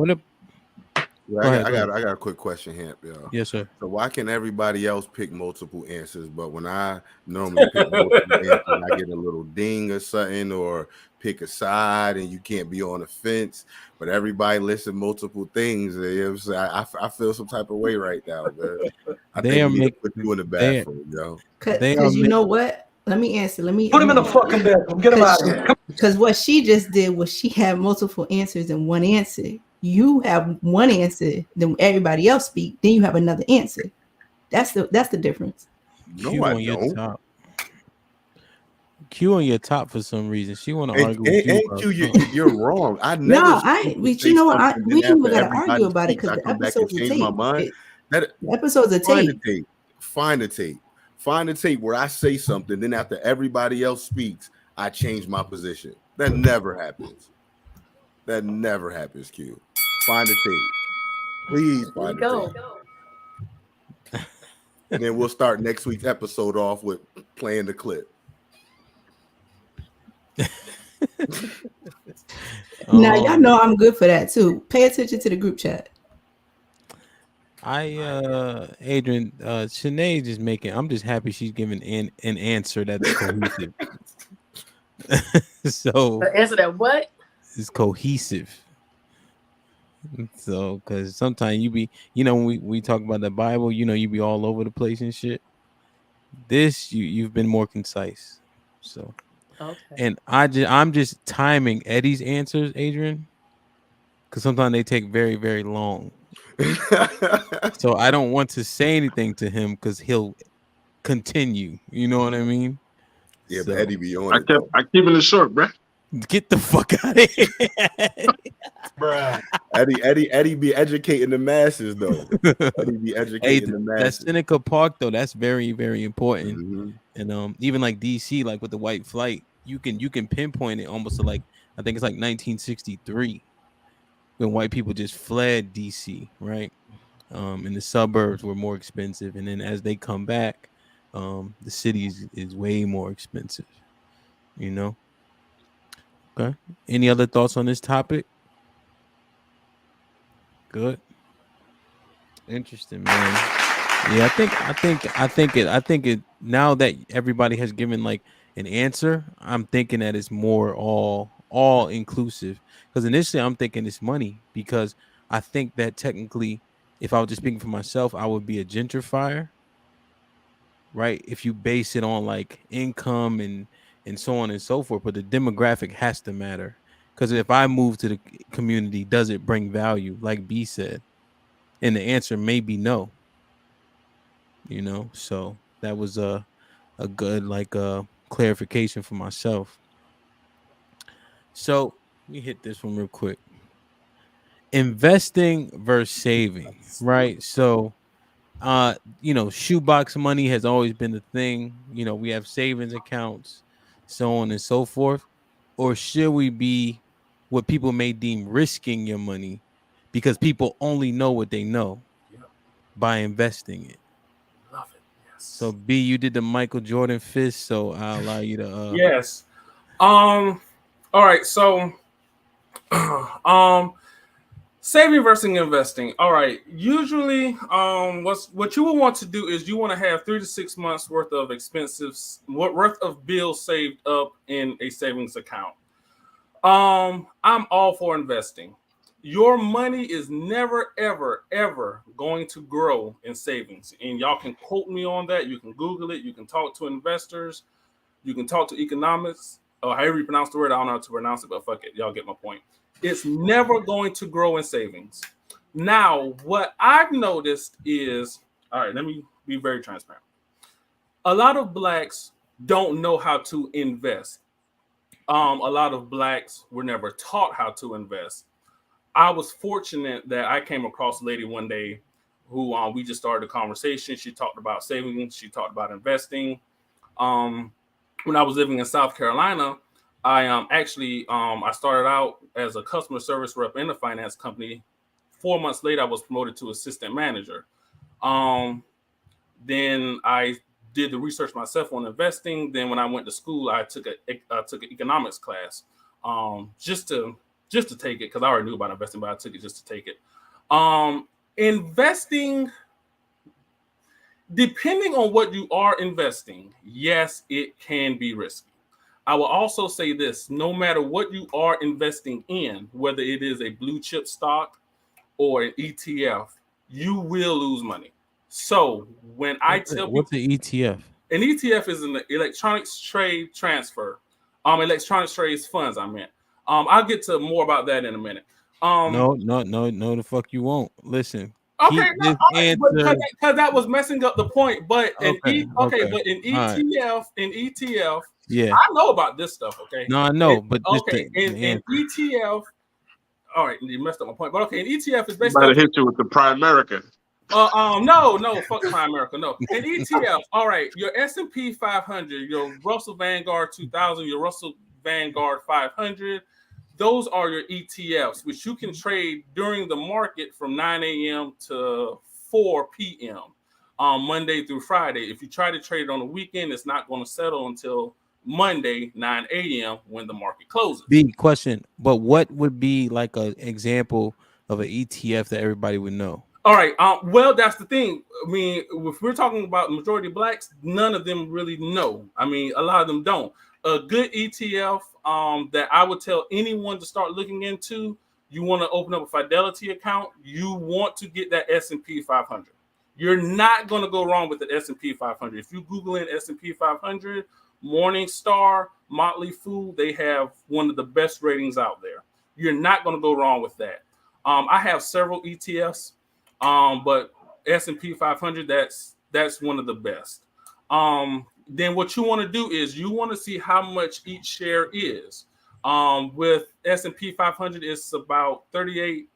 I got a quick question here, y'all. Yes, sir. So why can everybody else pick multiple answers, but when I normally pick multiple answers, I get a little ding or something, or pick a side, and you can't be on the fence? But everybody listen multiple things. I feel some type of way right now, man. I think we need to put you in the bathroom, yo. Because you know what? Let me answer. Put him in the fucking bathroom. Get him out of here. Because what she just did was she had multiple answers in one answer. You have one answer, then everybody else speak, then you have another answer. That's the difference. No, Q I on your don't. top. Q on your top for some reason. She want to And, argue with and, you and about Q, something. you're wrong. I No, never speak I. and But say you know what? something. We Then ain't even after got to argue everybody about it speaks, because I the come back and episodes are change my taped. mind. The episodes are Find the taped. tape. Find the tape. Find the tape where I say something. Then after everybody else speaks, I change my position. That never happens. That never happens, Q. Find the tape. Please Here we find the go. tape. And then we'll start next week's episode off with playing the clip. Now y'all know I'm good for that too. Pay attention to the group chat. Adrian, Sinead is making. I'm just happy she's giving an answer that's cohesive. So The answer that what? it's cohesive. So, because sometimes you be, when we talk about the Bible, you be all over the place and shit. This you've been more concise. So, Okay. and I'm just timing Eddie's answers, Adrian, because sometimes they take very very long. So I don't want to say anything to him because he'll continue. You know what I mean? Yeah, but So Eddie be on it though. I keeping it short, bruh. get the fuck out of here. Bruh. Eddie be educating the masses though. Eddie be Hey, educating the that masses. Seneca Park though, that's very very important. Mhm. And even like DC, like with the white flight, you can pinpoint it almost to like I think it's like 1963 when white people just fled DC, right? And the suburbs were more expensive, and then as they come back, the city is way more expensive. You know. Okay. Any other thoughts on this topic? Good. Interesting, man. Yeah, I think it now that everybody has given like an answer, I'm thinking that it's more all inclusive. Because initially I'm thinking it's money because I think that technically if I was just speaking for myself, I would be a gentrifier, right? If you base it on like income and so on and so forth, but the demographic has to matter. Because if I move to the community, does it bring value? Like B said, and the answer may be no. So that was a good like clarification for myself. So let me hit this one real quick. Investing versus saving, right? So shoebox money has always been the thing. We have savings accounts, so on and so forth. Or should we be what people may deem risking your money because people only know what they know by investing it? Love it. Yes. So B, you did the Michael Jordan fist, so I'll allow you to Yes. All right. So, saving versus investing. All right. Usually, what you will want to do is you want to have 3 to 6 months worth of worth of bills saved up in a savings account. I'm all for investing. Your money is never, ever, ever going to grow in savings. And y'all can quote me on that. You can Google it. You can talk to investors. You can talk to economics. Or however you pronounce the word. I don't know how to pronounce it, but fuck it. Y'all get my point. It's never going to grow in savings. Now, what I've noticed is, all right, let me be very transparent. A lot of blacks don't know how to invest. A lot of blacks were never taught how to invest. I was fortunate that I came across a lady one day who we just started a conversation. She talked about savings. She talked about investing. When I was living in South Carolina, I actually I started out as a customer service rep in a finance company. 4 months later, I was promoted to assistant manager. Then I did the research myself on investing. Then when I went to school, I took an economics class just to take it because I already knew about investing, but I took it just to take it. Investing, depending on what you are investing, yes, it can be risky. I will also say this: no matter what you are investing in, whether it is a blue chip stock or an ETF, you will lose money. So when I tell people, what's the ETF? an ETF is an electronics trade transfer, electronics trades funds. I meant. I'll get to more about that in a minute. No, the fuck you won't. Listen, Okay, keep no, this all right, but answer. because that was messing up the point. But Okay, okay, but in all right, ETF, yeah. I know about this stuff. Okay, No, I And- know, but just okay, the in answer. ETF, all right, you messed up my point. But okay, in ETF is Might basically have hit you with the Primerica. no, fuck Prime America, no. An ETF, all right, your S&P 500, your Russell Vanguard 2000, your Russell Vanguard 500, those are your ETFs, which you can trade during the market from 9 a.m. to 4 p.m. on Monday through Friday. If you try to trade it on the weekend, it's not going to settle until Monday, 9 a.m. when the market closes. B question, but what would be like an example of an ETF that everybody would know? All right. Well, that's the thing. I mean, if we're talking about the majority of blacks, none of them really know. I mean, a lot of them don't. A good ETF that I would tell anyone to start looking into. You want to open up a Fidelity account. You want to get that S&P 500. You're not going to go wrong with the S&P 500. If you Google in S&P 500, Morningstar, Motley Fool, they have one of the best ratings out there. You're not going to go wrong with that. I have several ETFs. But S&P 500, that's one of the best. Then what you want to do is you want to see how much each share is. With S&P 500, it's about $38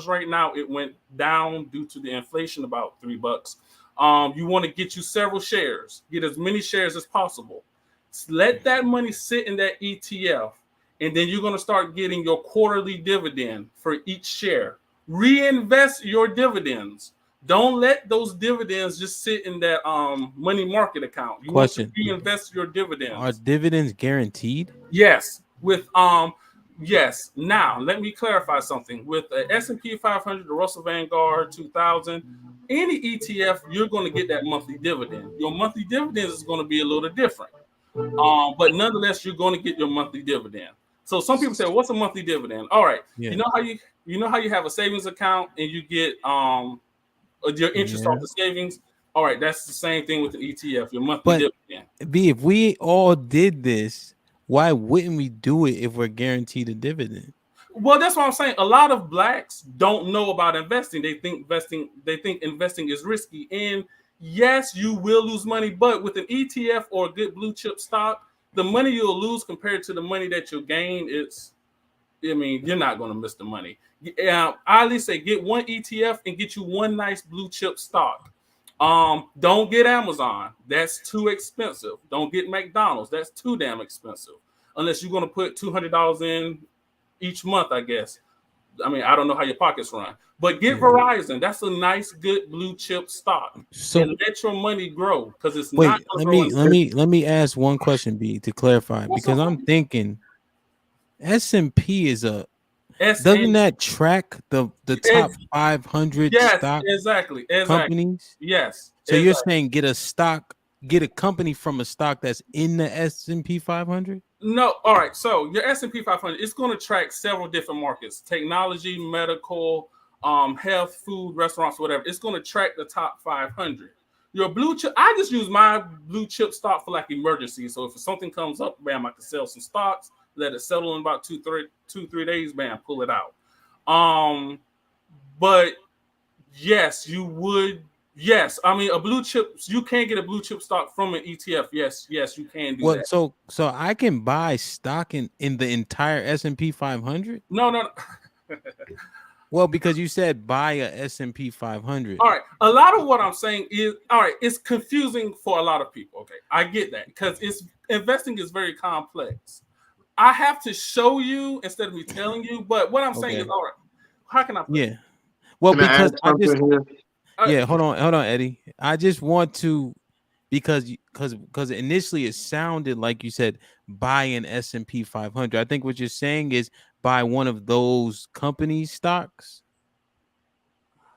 right now. It went down due to the inflation, about $3. You want to get you several shares, get as many shares as possible. Let that money sit in that ETF, and then you're going to start getting your quarterly dividend for each share. Reinvest your dividends. Don't let those dividends just sit in that money market account. You want to Question: reinvest your Are dividends. dividends guaranteed? Yes, yes. Now let me clarify something. With the S&P 500, the Russell Vanguard 2000, any ETF, you're going to get that monthly dividend. Your monthly dividends is going to be a little different. But nonetheless, you're going to get your monthly dividend. So some people say, well, "What's a monthly dividend?" All right, Yeah, you know how you have a savings account and you get your interest yeah. off the savings. All right, that's the same thing with the ETF, your monthly But dividend. B, if we all did this, why wouldn't we do it if we're guaranteed a dividend? Well, that's what I'm saying. A lot of blacks don't know about investing. They think investing is risky. And yes, you will lose money, but with an ETF or a good blue chip stock, the money you'll lose compared to the money that you'll gain, you're not going to miss the money. I at least say get one ETF and get you one nice blue chip stock. Don't get Amazon. That's too expensive. Don't get McDonald's. That's too damn expensive. Unless you're going to put $200 in each month, I guess. I mean, I don't know how your pockets run, but get Verizon. That's a nice, good blue chip stock, So and let your money grow because it's not wait, going to grow in. let me ask one question, B, to clarify, What's because up, I'm thinking S&P is a S doesn't and that track the top 500 yes, stock exactly, companies? yes, So you're exactly. saying get a company from a stock that's in the S&P 500? No, all right. So your S&P 500, it's going to track several different markets: technology, medical, health, food, restaurants, whatever. It's going to track the top 500. Your blue chip, I just use my blue chip stock for like emergency. So if something comes up, bam, I can sell some stocks, let it settle in about 3 days, bam, pull it out. But yes, you would. Yes, I mean a blue chip. You can get a blue chip stock from an ETF. Yes, you can do Well, that. so I can buy stock in the entire S&P 500? No. Well, because you said buy a S&P 500. All right. A lot of what I'm saying is, all right, it's confusing for a lot of people. Okay. I get that because investing is very complex. I have to show you instead of me telling you, but what I'm saying is, Okay. all right, how can I put it? Yeah. Well, Can I add because I just something here? yeah, hold on, Eddie. I just want to because initially it sounded like you said buy an S&P 500. I think what you're saying is buy one of those company stocks.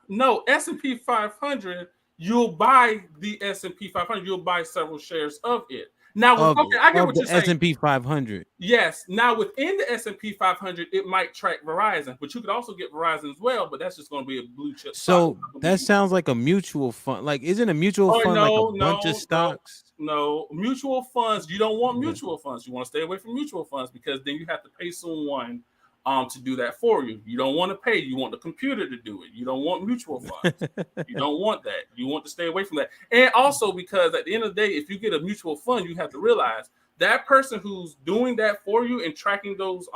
No, S&P 500, you'll buy the S&P 500, you'll buy several shares of it. Now, of okay, I get of what you're the saying. S&P 500. Yes. Now, within the S&P 500, it might track Verizon, but you could also get Verizon as well, but that's just going to be a blue chip stock. So that sounds like a mutual fund. Like, isn't a mutual Oh, fund like a no, bunch of no, no, stocks? no. Mutual funds, you don't want Okay. mutual funds. You want to stay away from mutual funds because then you have to pay someone to do that for you. You don't want to pay. You want the computer to do it. You don't want mutual funds. You don't want that. You want to stay away from that. And also because at the end of the day, if you get a mutual fund, you have to realize that person who's doing that for you and tracking those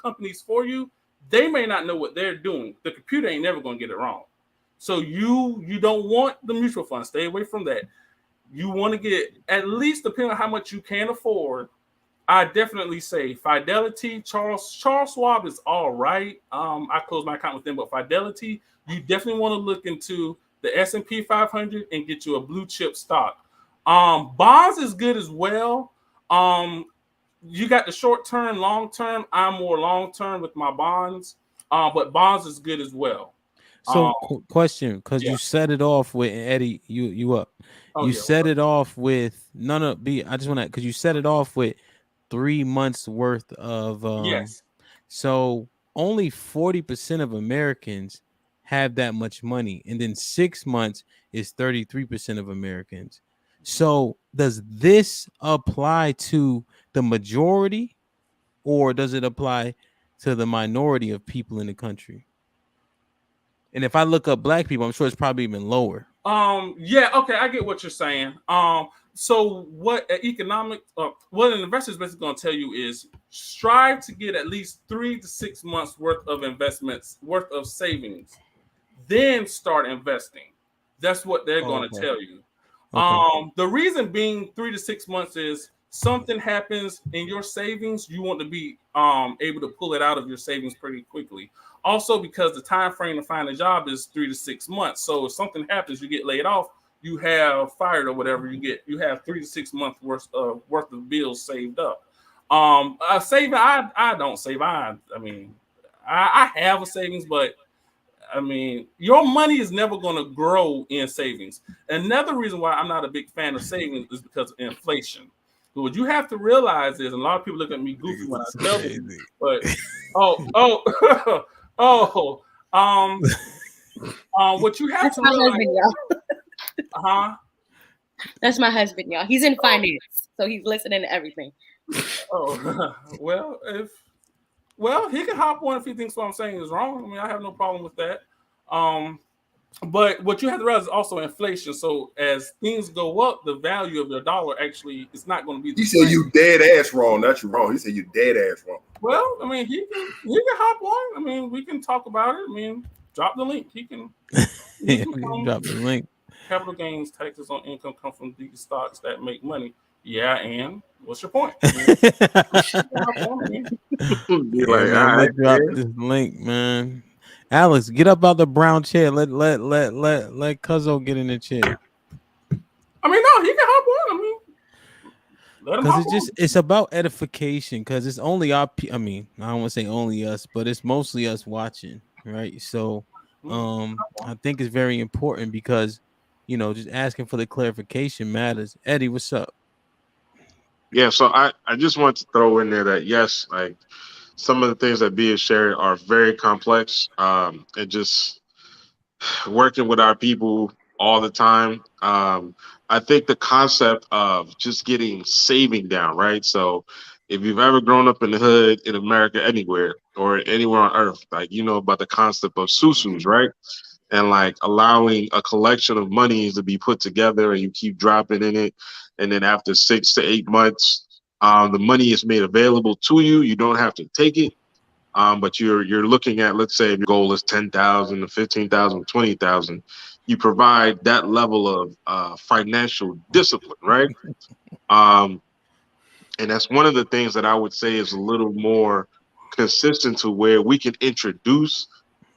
companies for you, they may not know what they're doing. The computer ain't never going to get it wrong. So you don't want the mutual fund. Stay away from that. You want to get, at least depending on how much you can afford, I definitely say Fidelity. Charles Schwab is all right. I closed my account with them, but Fidelity, you definitely want to look into the S&P 500 and get you a blue chip stock. Bonds is good as well. You got the short term, long term. I'm more long term with my bonds, but bonds is good as well. So, question, because you set it off with Eddie, you up. You set it off with none of B. I just want to, because you set it off with 3 months worth of yes. So only 40% of Americans have that much money, and then 6 months is 33% of Americans. So does this apply to the majority, or does it apply to the minority of people in the country? And if I look up black people, I'm sure it's probably even lower. Yeah, okay, I get what you're saying. So what what an investor is basically going to tell you is strive to get at least 3 to 6 months worth of investments, worth of savings, then start investing. That's what they're going to tell you. Okay. The reason being 3 to 6 months is something happens in your savings, you want to be able to pull it out of your savings pretty quickly. Also, because the time frame to find a job is 3 to 6 months. So if something happens, you get laid off, you have fired or whatever, you have 3 to 6 months worth of bills saved up. Saving, I don't save. I mean, I have a savings, but I mean, your money is never going to grow in savings. Another reason why I'm not a big fan of savings is because of inflation. But what you have to realize is, and a lot of people look at me goofy when I tell them, but what you have to realize, That's my husband, y'all. He's in finance, so he's listening to everything. Well, he can hop on if he thinks what I'm saying is wrong. I mean, I have no problem with that. But what you have to realize is also inflation. So as things go up, the value of your dollar actually is not going to be the same. He said you dead ass wrong. Not you wrong. He said you dead ass wrong. Well, I mean, he can hop on. I mean, we can talk about it. I mean, drop the link. He can drop the link. Capital gains taxes on income come from these stocks that make money. Yeah, and what's your point? Drop this link, man. Alex, get up out the brown chair. Let Cuzzo get in the chair. I mean, no, he can hop on. I mean, let him hop on. It's about edification, because it's only our. I mean, I don't want to say only us, but it's mostly us watching, right? So, I think it's very important because, just asking for the clarification matters. Eddie, what's up? Yeah, so I just want to throw in there that yes, like some of the things that B is sharing are very complex. And just working with our people all the time. I think the concept of just getting saving down, right? So if you've ever grown up in the hood in America, anywhere or anywhere on earth, like you know about the concept of susus, right? And like allowing a collection of monies to be put together and you keep dropping in it. And then after 6 to 8 months, the money is made available to you. You don't have to take it. But you're looking at, let's say your goal is 10,000 to 15,000, 20,000. You provide that level of financial discipline, right? And that's one of the things that I would say is a little more consistent to where we can introduce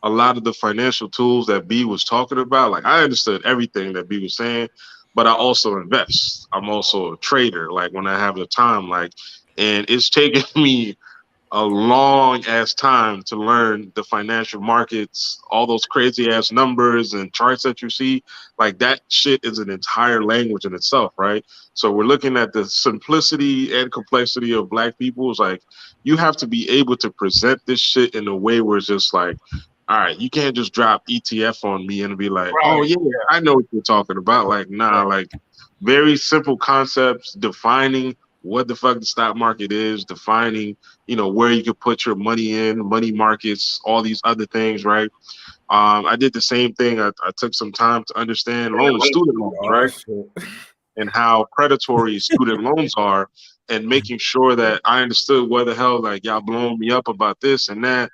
a lot of the financial tools that B was talking about. Like I understood everything that B was saying, but I also invest. I'm also a trader. Like when I have the time, and it's taken me a long ass time to learn the financial markets, all those crazy ass numbers and charts that you see. Like that shit is an entire language in itself, right? So we're looking at the simplicity and complexity of Black people. It's like you have to be able to present this shit in a way where it's just like, all right, you can't just drop ETF on me and be like, oh yeah, I know what you're talking about. Like, nah, like very simple concepts, defining what the fuck the stock market is, defining, where you could put your money in, money markets, all these other things, right? I did the same thing. I took some time to understand student loans, Oh right? shit. And how predatory student loans are, and making sure that I understood what the hell, like, y'all blowing me up about this and that.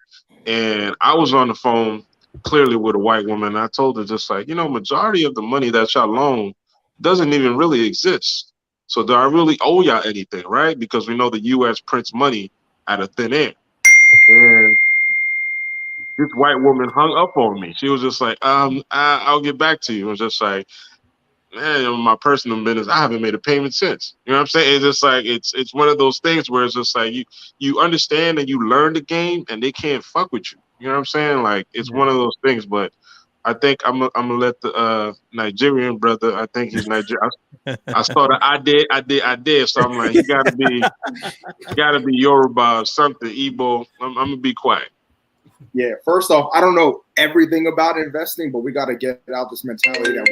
And I was on the phone clearly with a white woman. And I told her just like, majority of the money that y'all loan doesn't even really exist. So do I really owe y'all anything, right? Because we know the U.S. prints money out of thin air. And this white woman hung up on me. She was just like, I'll get back to you. I was just like, man, my personal business, I haven't made a payment since. You know what I'm saying? It's just like it's one of those things where it's just like you understand and you learn the game and they can't fuck with you. You know what I'm saying? Like it's one of those things. But I think I'm gonna let the Nigerian brother. I think he's Nigerian. I saw the I did. So I'm like, he gotta be Yoruba or something, Igbo. I'm gonna be quiet. Yeah, first off, I don't know everything about investing, but we got to get out this mentality that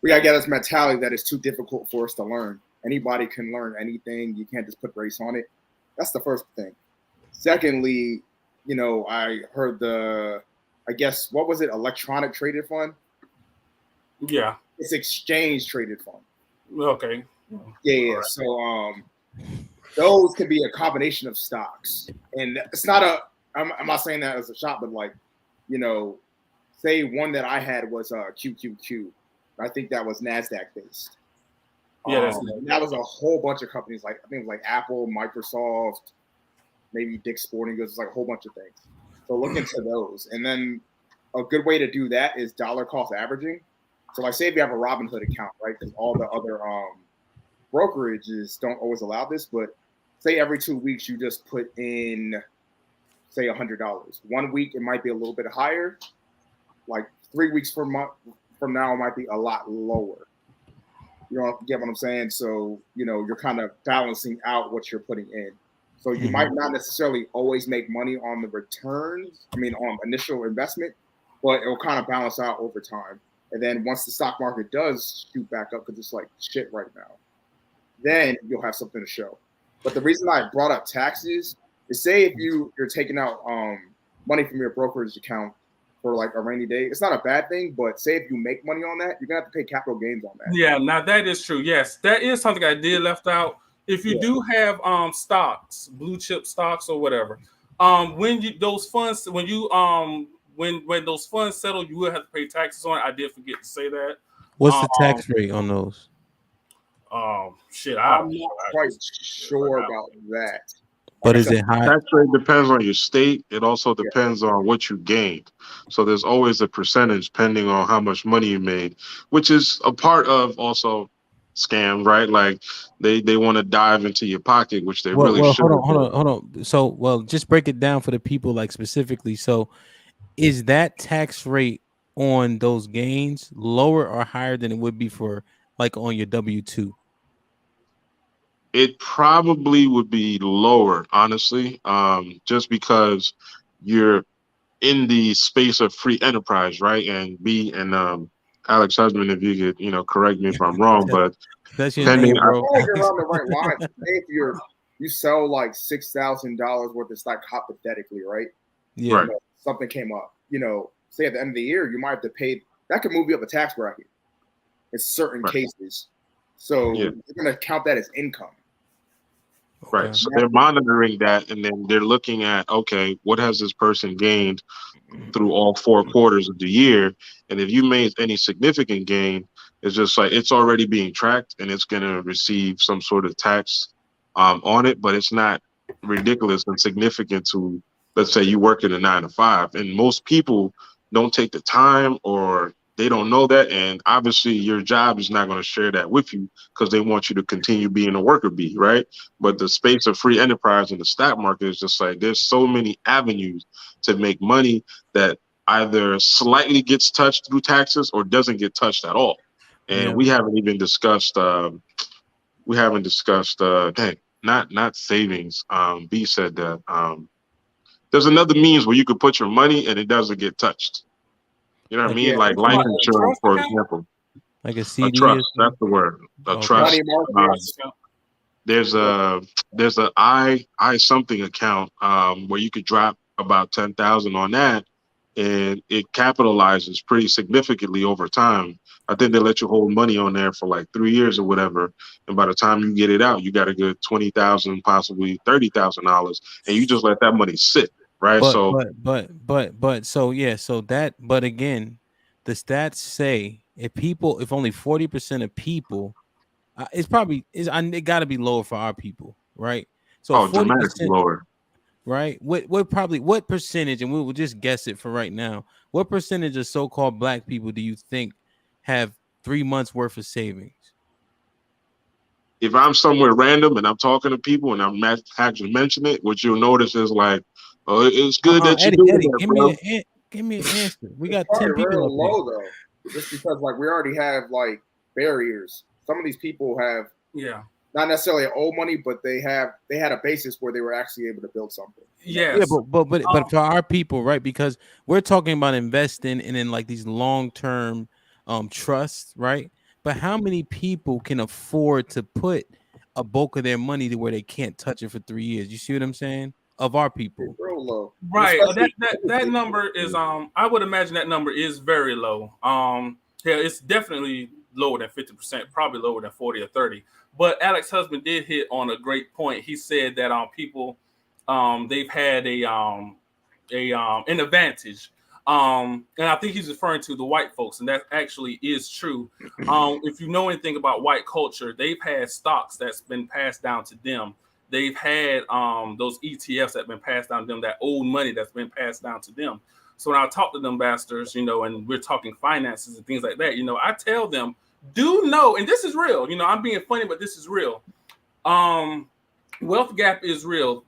we got to get this mentality that it's too difficult for us to learn. Anybody can learn anything. You can't just put race on it. That's the first thing. Secondly, I heard I guess, what was it? Electronic traded fund? Yeah. It's exchange traded fund. Okay. Yeah. Right. So, those can be a combination of stocks, and it's not I'm not saying that as a shot, but like, say one that I had was QQQ. I think that was NASDAQ based. Yeah, that was a whole bunch of companies. Like I think it was like Apple, Microsoft, maybe Dick's Sporting Goods. It's like a whole bunch of things. So look into those, and then a good way to do that is dollar cost averaging. So like, say if you have a Robinhood account, right? Because all the other brokerages don't always allow this, but say every 2 weeks you just put in, say, $100. 1 week it might be a little bit higher. Like 3 weeks from now it might be a lot lower. You get what I'm saying? So you're kind of balancing out what you're putting in. So you might not necessarily always make money on the returns. I mean, on initial investment, but it will kind of balance out over time. And then once the stock market does shoot back up, because it's like shit right now, then you'll have something to show. But the reason I brought up taxes is, say if you're taking out money from your brokerage account for like a rainy day, it's not a bad thing. But say if you make money on that, you're gonna have to pay capital gains on that. Yeah, now that is true. Yes, that is something I did left out. If you do have stocks, blue chip stocks or whatever, when those funds when those funds settle, you will have to pay taxes on it. I did forget to say that. What's the tax rate on those? Shit, I'm not quite sure about that. But is it high? Tax rate depends on your state. It also depends on what you gained. So there's always a percentage depending on how much money you made, which is a part of also scam, right? Like they want to dive into your pocket, which they really should. Hold on. So, just break it down for the people, like specifically. So, is that tax rate on those gains lower or higher than it would be for like on your W-2? It probably would be lower, honestly, just because you're in the space of free enterprise, right? And Alex Husband, if you could, correct me if I'm wrong, but that's your name, bro. I think you're on the right line. If you sell like $6,000 worth of stock hypothetically, right? Yeah. Right. Something came up. Say at the end of the year, you might have to pay. That could move you up a tax bracket in certain cases. So you're going to count that as income. Right. So they're monitoring that, and then they're looking at, okay, what has this person gained through all 4 quarters of the year? And if you made any significant gain, it's just like it's already being tracked, and it's going to receive some sort of tax on it, but it's not ridiculous and significant to, let's say, you work in a 9 to 5. And most people don't take the time, or they don't know that. And obviously your job is not going to share that with you because they want you to continue being a worker bee, right? But the space of free enterprise in the stock market is just like, there's so many avenues to make money that either slightly gets touched through taxes or doesn't get touched at all. And we haven't even discussed, not savings. B said that there's another means where you could put your money and it doesn't get touched. You know what I mean? Like life insurance, for example. Like a A CD. trust. That's the word. A Okay. trust. Money markets. There's a I something account where you could drop about 10,000 on that, and it capitalizes pretty significantly over time. I think they let you hold money on there for like 3 years or whatever, and by the time you get it out, you got a good 20,000, possibly $30,000, and you just let that money sit, right? But So so yeah, so that but again, the stats say if only 40% of people, it's probably it got to be lower for our people, right? So dramatically 40%, lower. right? What percentage, and we will just guess it for right now. What percentage of so-called black people do you think have 3 months worth of savings? If I'm somewhere random and I'm talking to people and I'm actually mentioning it, what you'll notice is like, oh, it's good that you're doing Eddie, that, bro. give me an answer. We got Probably 10 people real up here. low though, just because like we already have like barriers. Some of these people have not necessarily old money, but they had a basis where they were actually able to build something. Yes. Yeah, but for our people, right? Because we're talking about investing in like these long-term trusts, right? But how many people can afford to put a bulk of their money to where they can't touch it for 3 years? You see what I'm saying? Of our people. Real low. Right. Especially- That number is I would imagine that number is very low. Yeah, it's definitely lower than 50%, probably lower than 40 or 30. But Alex's husband did hit on a great point. He said that people they've had an advantage. And I think he's referring to the white folks, and that actually is true. If you know anything about white culture, they've had stocks that's been passed down to them. They've had those ETFs that have been passed down to them, that old money that's been passed down to them. So when I talk to them bastards, and we're talking finances and things like that, I tell them, do know, and this is real, I'm being funny, but this is real. Wealth gap is real.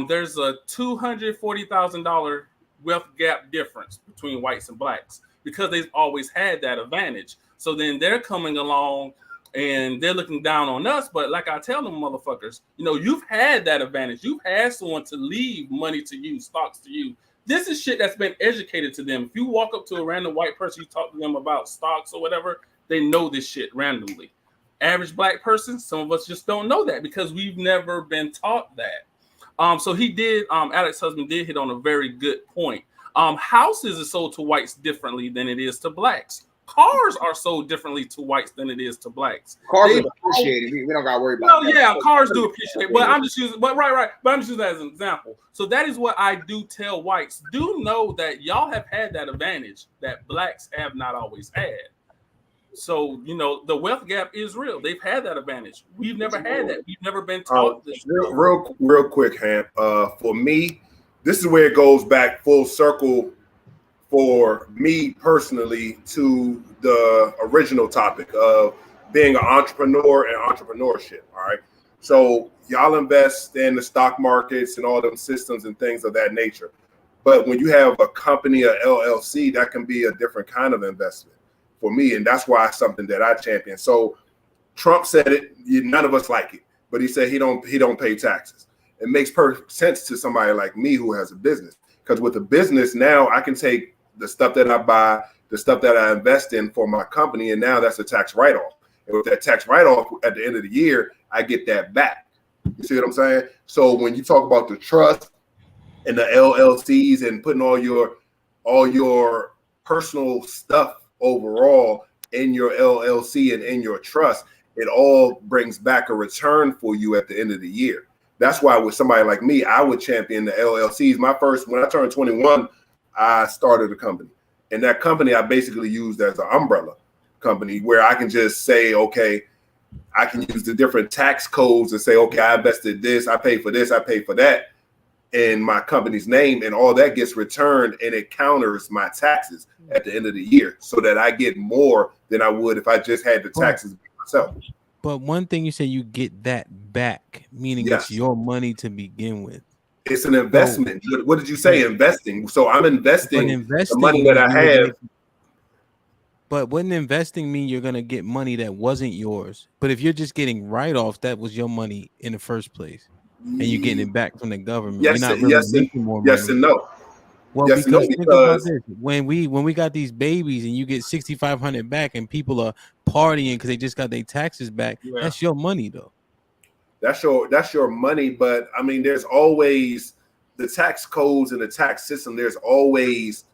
There's a $240,000 wealth gap difference between whites and blacks because they've always had that advantage. So then they're coming along and they're looking down on us. But like I tell them motherfuckers, you've had that advantage. You've had someone to leave money to you, stocks to you. This is shit that's been educated to them. If you walk up to a random white person, you talk to them about stocks or whatever, they know this shit randomly. Average black person, some of us just don't know that because we've never been taught that. So he did, Alex's husband did hit on a very good point. Houses are sold to whites differently than it is to blacks. Cars are sold differently to whites than it is to blacks. Cars are appreciated. We don't got to worry about that. Yeah, cars do appreciate, but I'm just using, right. But I'm just using that as an example. So that is what I do tell whites. Do know that y'all have had that advantage that blacks have not always had. So, the wealth gap is real. They've had that advantage. We've never had that. We've never been taught this. Real quick, Hamp. For me, this is where it goes back full circle for me personally to the original topic of being an entrepreneur and entrepreneurship. All right. So y'all invest in the stock markets and all them systems and things of that nature. But when you have a company, a LLC, that can be a different kind of investment for me. And that's why it's something that I champion. So Trump said it, none of us like it, but he said he don't pay taxes. It makes perfect sense to somebody like me who has a business, because with a business now I can take the stuff that I buy, the stuff that I invest in for my company, and now that's a tax write-off. And with that tax write-off at the end of the year, I get that back. You see what I'm saying? So when you talk about the trust and the LLCs and putting all your personal stuff overall in your LLC and in your trust, it all brings back a return for you at the end of the year. That's why with somebody like me, I would champion the LLCs. When I turned 21, I started a company, and that company I basically used as an umbrella company where I can just say, okay, I can use the different tax codes and say, okay, I invested this, I pay for this, I pay for that in my company's name, and all that gets returned, and it counters my taxes at the end of the year so that I get more than I would if I just had the taxes myself. But one thing you say, you get that back, meaning it's your money to begin with. It's an investment. What did you say? Investing. So I'm investing the money that I have. But wouldn't investing mean you're going to get money that wasn't yours? But if you're just getting write-offs, that was your money in the first place, and you're getting it back from the government. Yes, you're not really making more money. Yes and no. Well, Yes and no, because think about because this: when we got these babies and you get 6,500 back, and people are partying because they just got their taxes back, Yeah. that's your money though. that's your money. But I mean, there's always the tax codes and the tax system. There's always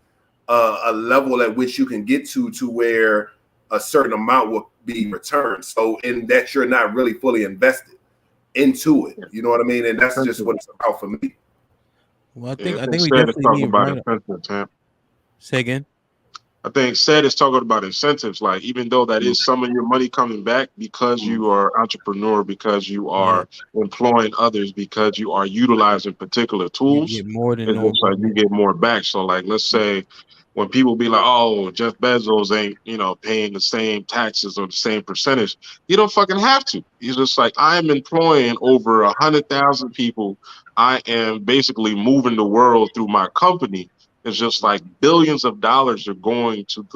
a level at which you can get to where a certain amount will be returned. So in that you're not really fully invested into it. You know what I mean? And that's just what it's about for me. Well, I Yeah, think I I think think we said is definitely talking need about right. incentives, Tam. Say again. I think said is talking about incentives. Like even though that is some of your money coming back because you are entrepreneur, because you Yeah, are employing others, because you are utilizing particular you tools, get more than it's just normal. like you get more back. So like let's say when people be like, oh, Jeff Bezos ain't, paying the same taxes or the same percentage, you don't fucking have to. He's just like, I am employing over 100,000 people. I am basically moving the world through my company. It's just like billions of dollars are going to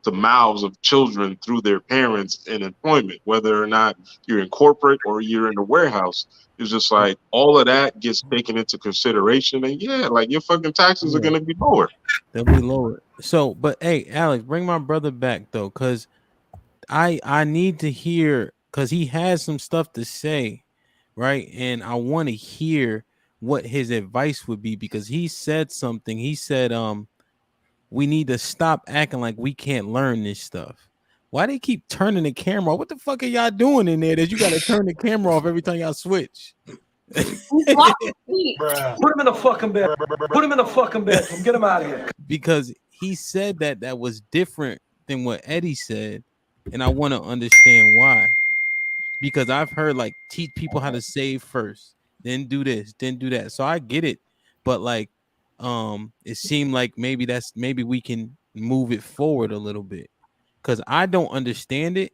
the mouths of children through their parents in employment, whether or not you're in corporate or you're in the warehouse. It's just like all of that gets taken into consideration, and yeah, like your fucking taxes are Yeah, gonna be lower. they'll be lower. So, but hey, Alex, bring my brother back though, because I need to hear because he has some stuff to say, right? And I want to hear what his advice would be because he said something. He said, we need to stop acting like we can't learn this stuff. Why they keep turning the camera off? What the fuck are y'all doing in there that you got to turn the camera off every time y'all switch? Put him in the fucking bed. Put him in the fucking bedroom. Get him out of here. Because he said that was different than what Eddie said, and I want to understand why. Because I've heard like teach people how to save first, then do this, then do that. So I get it, but like, it seemed like maybe we can move it forward a little bit because I don't understand it,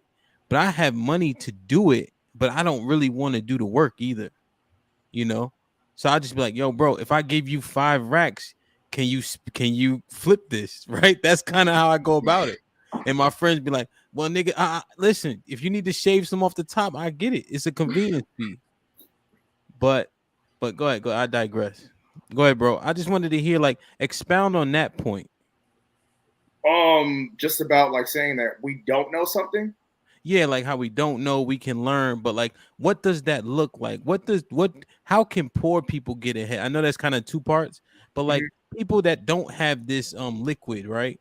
but I have money to do it, but I don't really want to do the work either, you know. So I just be like, yo, bro, if I give you 5 racks, can you flip this? Right? That's kind of how I go about it. And my friends be like, well, nigga, listen, if you need to shave some off the top, I get it. It's a convenience fee. But go ahead, I digress. Go ahead, bro. I just wanted to hear like expound on that point. Just about like saying that we don't know something. Yeah, like how we don't know, we can learn, but like what does that look like? How can poor people get ahead? I know that's kind of two parts, but like people that don't have this liquid, right?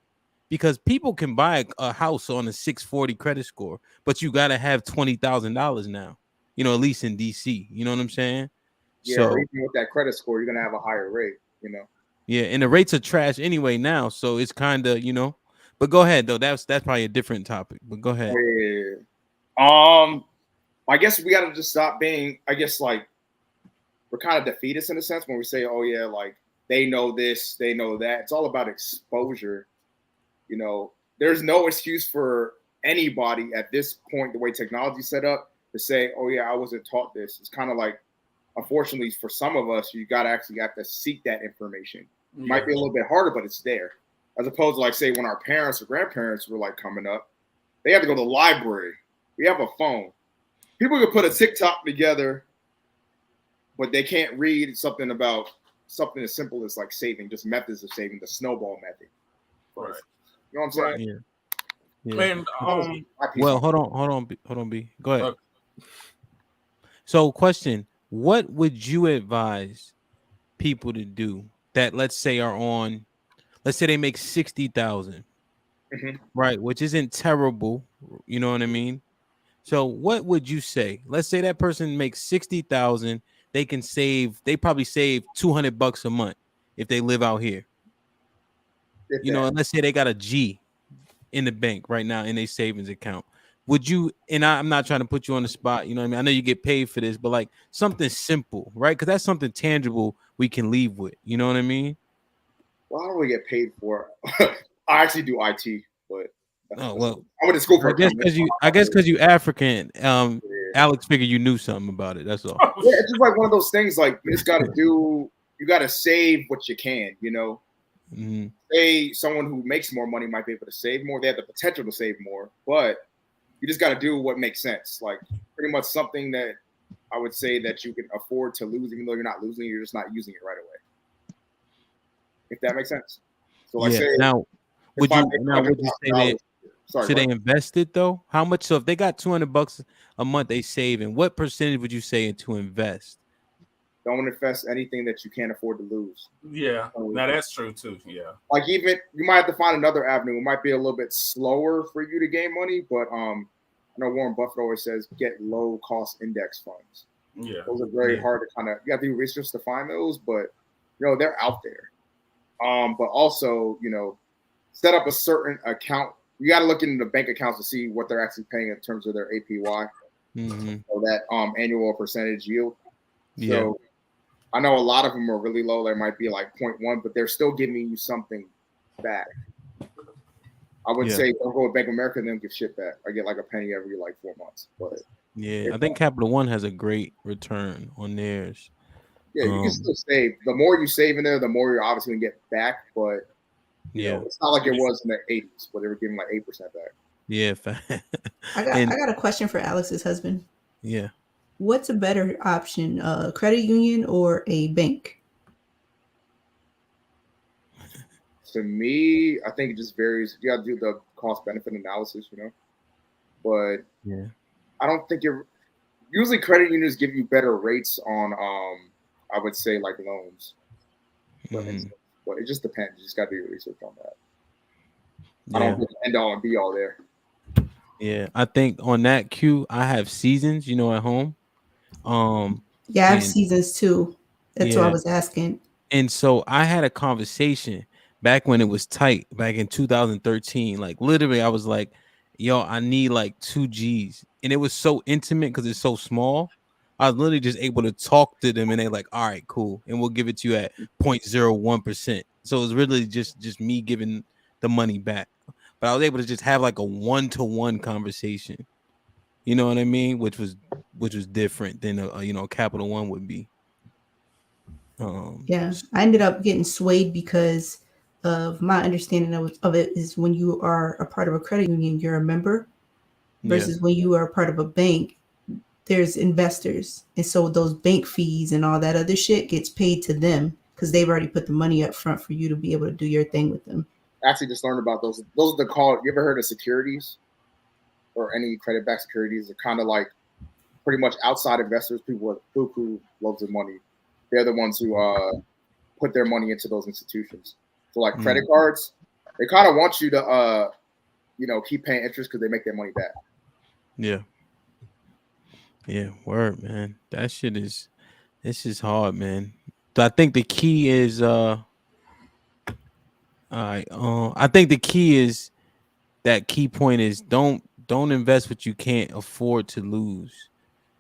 Because people can buy a house on a 640 credit score, but you got to have $20,000 now, at least in DC. You know what I'm saying? Yeah, or So even with that credit score, you're gonna have a higher rate. yeah, and the rates are trash anyway now, so it's kind of But go ahead though. That's probably a different topic. But go ahead. Yeah. I guess we gotta just stop being. I guess like we're kind of defeatist in a sense when we say, "Oh yeah, like they know this, they know that." It's all about exposure. There's no excuse for anybody at this point, the way technology's set up, to say, "Oh yeah, I wasn't taught this." It's kind of like, unfortunately, for some of us, you got to actually have to seek that information. It might be a little bit harder, but it's there. As opposed to like, say, when our parents or grandparents were like coming up, they had to go to the library. We have a phone. People could put a TikTok together, but they can't read something about something as simple as like saving, just methods of saving, the snowball method. Right. You know what I'm saying? Yeah. And Well, hold on, B. Go ahead. So, question: what would you advise people to do that, let's say, they make 60,000, right? Which isn't terrible, you know what I mean? So, what would you say? Let's say that person makes 60,000. They probably save $200 a month if they live out here. And let's say they got a G in the bank right now in a savings account. Would you, and I'm not trying to put you on the spot, you know what I mean? I know you get paid for this, but like something simple, right? Because that's something tangible we can leave with. You know what I mean? Well, I don't really get paid for it. I actually do IT, but I went to school for I guess because you African, Alex figured you knew something about it. That's all. Yeah, it's just like one of those things. Like you just got to you got to save what you can. Say someone who makes more money might be able to save more. They have the potential to save more, but you just got to do what makes sense. Like pretty much something that I would say that you can afford to lose, even though you're not losing, you're just not using it right away. if that makes sense. So like Yeah. say Now, if would I you make now would you say that $100,000, sorry, should go they ahead. invest it though? How much? So if they got $200 a month they save, and what percentage would you say to invest? Don't invest anything that you can't afford to lose. Yeah, So, now that's true too. Yeah, like even you might have to find another avenue. It might be a little bit slower for you to gain money, but I know Warren Buffett always says get low cost index funds. yeah, Those are very Yeah. hard to kind of you have to do research to find those, but they're out there. But also set up a certain account. You got to look into the bank accounts to see what they're actually paying in terms of their APY, Mm-hmm. or that annual percentage yield. Yeah. So I know a lot of them are really low. They might be like 0.1, but they're still giving you something back. I would Yeah. say don't go with Bank of America and then give shit back. I get like a penny every like 4 months. But Yeah. I think Capital One has a great return on theirs. yeah, you can still save. The more you save in there, the more you're obviously gonna get back. But Yeah. it's not like it was in the 80s where they were giving like 8% back. Yeah. I got a question for Alex's husband. Yeah. What's a better option, a credit union or a bank? To me, I think it just varies. You got to do the cost benefit analysis, But Yeah. I don't think it. Usually, credit unions give you better rates on, I would say, like loans, for instance. But it just depends. You just got to do your research on that. I don't think end all and be all there. Yeah. I think on that Q, I have seasons, at home. Yeah, I have And seasons too. That's what I yeah. was asking. And so I had a conversation back when it was tight, back in 2013. Like literally, I was like, yo, I need like 2 G's. And it was so intimate because it's so small. I was literally just able to talk to them and they're like, all right, cool. And we'll give it to you at 0.01%. So it was really just me giving the money back. But I was able to just have like a one-to-one conversation. You know what I mean? Which was different than a Capital One would be. Yeah, I ended up getting swayed because of my understanding of it is when you are a part of a credit union, you're a member versus when you are a part of a bank, there's investors. And so those bank fees and all that other shit gets paid to them because they've already put the money up front for you to be able to do your thing with them. Actually, just learned about those. Those are the called. You ever heard of securities or any credit-backed securities? They're kind of like pretty much outside investors, people who loads of money. They're the ones who put their money into those institutions. So like credit cards, they kind of want you to keep paying interest because they make their money back. Yeah. Yeah, word, man. That shit is hard, man. So I think the key is I think the key is that key point is don't invest what you can't afford to lose,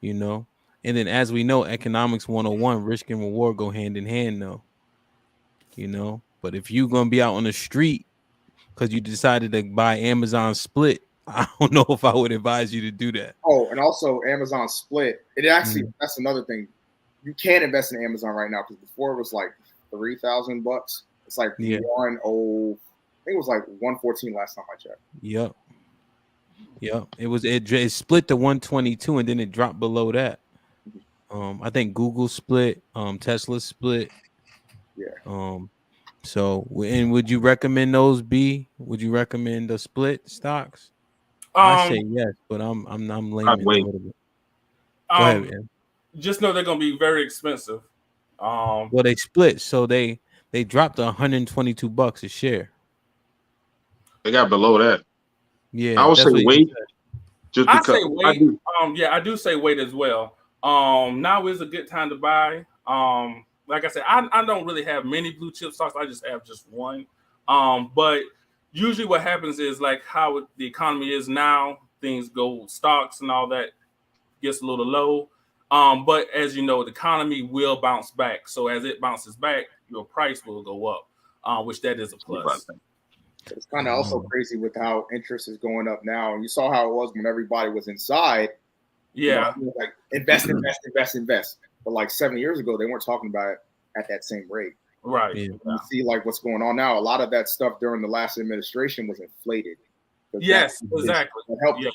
And then as we know, economics 101, risk and reward go hand in hand though. But if you're gonna be out on the street because you decided to buy Amazon Split, I don't know if I would advise you to do that. Oh, and also Amazon Split. It actually that's another thing. You can't invest in Amazon right now because before it was like $3,000. It's like I think it was like 114 last time I checked. Yep. It split to 122 and then it dropped below that. I think Google split, Tesla split. Yeah. So and would you recommend those be? Would you recommend the split stocks? I say yes, but I'm layman a little bit. Go ahead, man. Just know they're gonna be very expensive. Well, they split, so they dropped to $122 a share. They got below that. Yeah, I would say wait. Just I because say wait. I do say wait as well. Now is a good time to buy. Like I said, I don't really have many blue chip stocks. I just have just one. But usually what happens is like how the economy is now, things go stocks and all that gets a little low. But as you know, the economy will bounce back. So as it bounces back, your price will go up, which that is a plus. It's kind of also crazy with how interest is going up now. And you saw how it was when everybody was inside. Yeah. Like invest. But like 7 years ago, they weren't talking about it at that same rate. Right. Yeah. You see like what's going on now. A lot of that stuff during the last administration was inflated. Yes, exactly. That helped. Yes.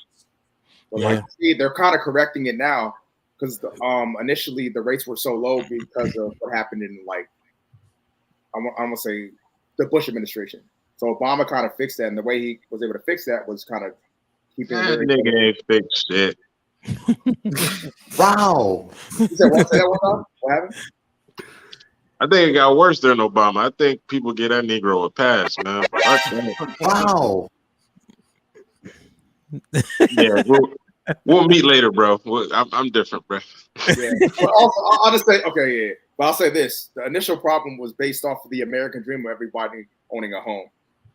But like, see, they're kind of correcting it now because initially the rates were so low because of what happened in like I'm gonna say the Bush administration. So Obama kind of fixed that, and the way he was able to fix that was kind of keeping it That very. nigga ain't fixed shit. Wow. You said what? Say that one time. What happened? I think it got worse during Obama. I think people get that Negro a pass, man. Fuck that. Wow. Yeah, we'll meet later, bro. I'm different, bro. Yeah. But also, I'll just say, okay, yeah. But I'll say this: the initial problem was based off of the American dream of everybody owning a home.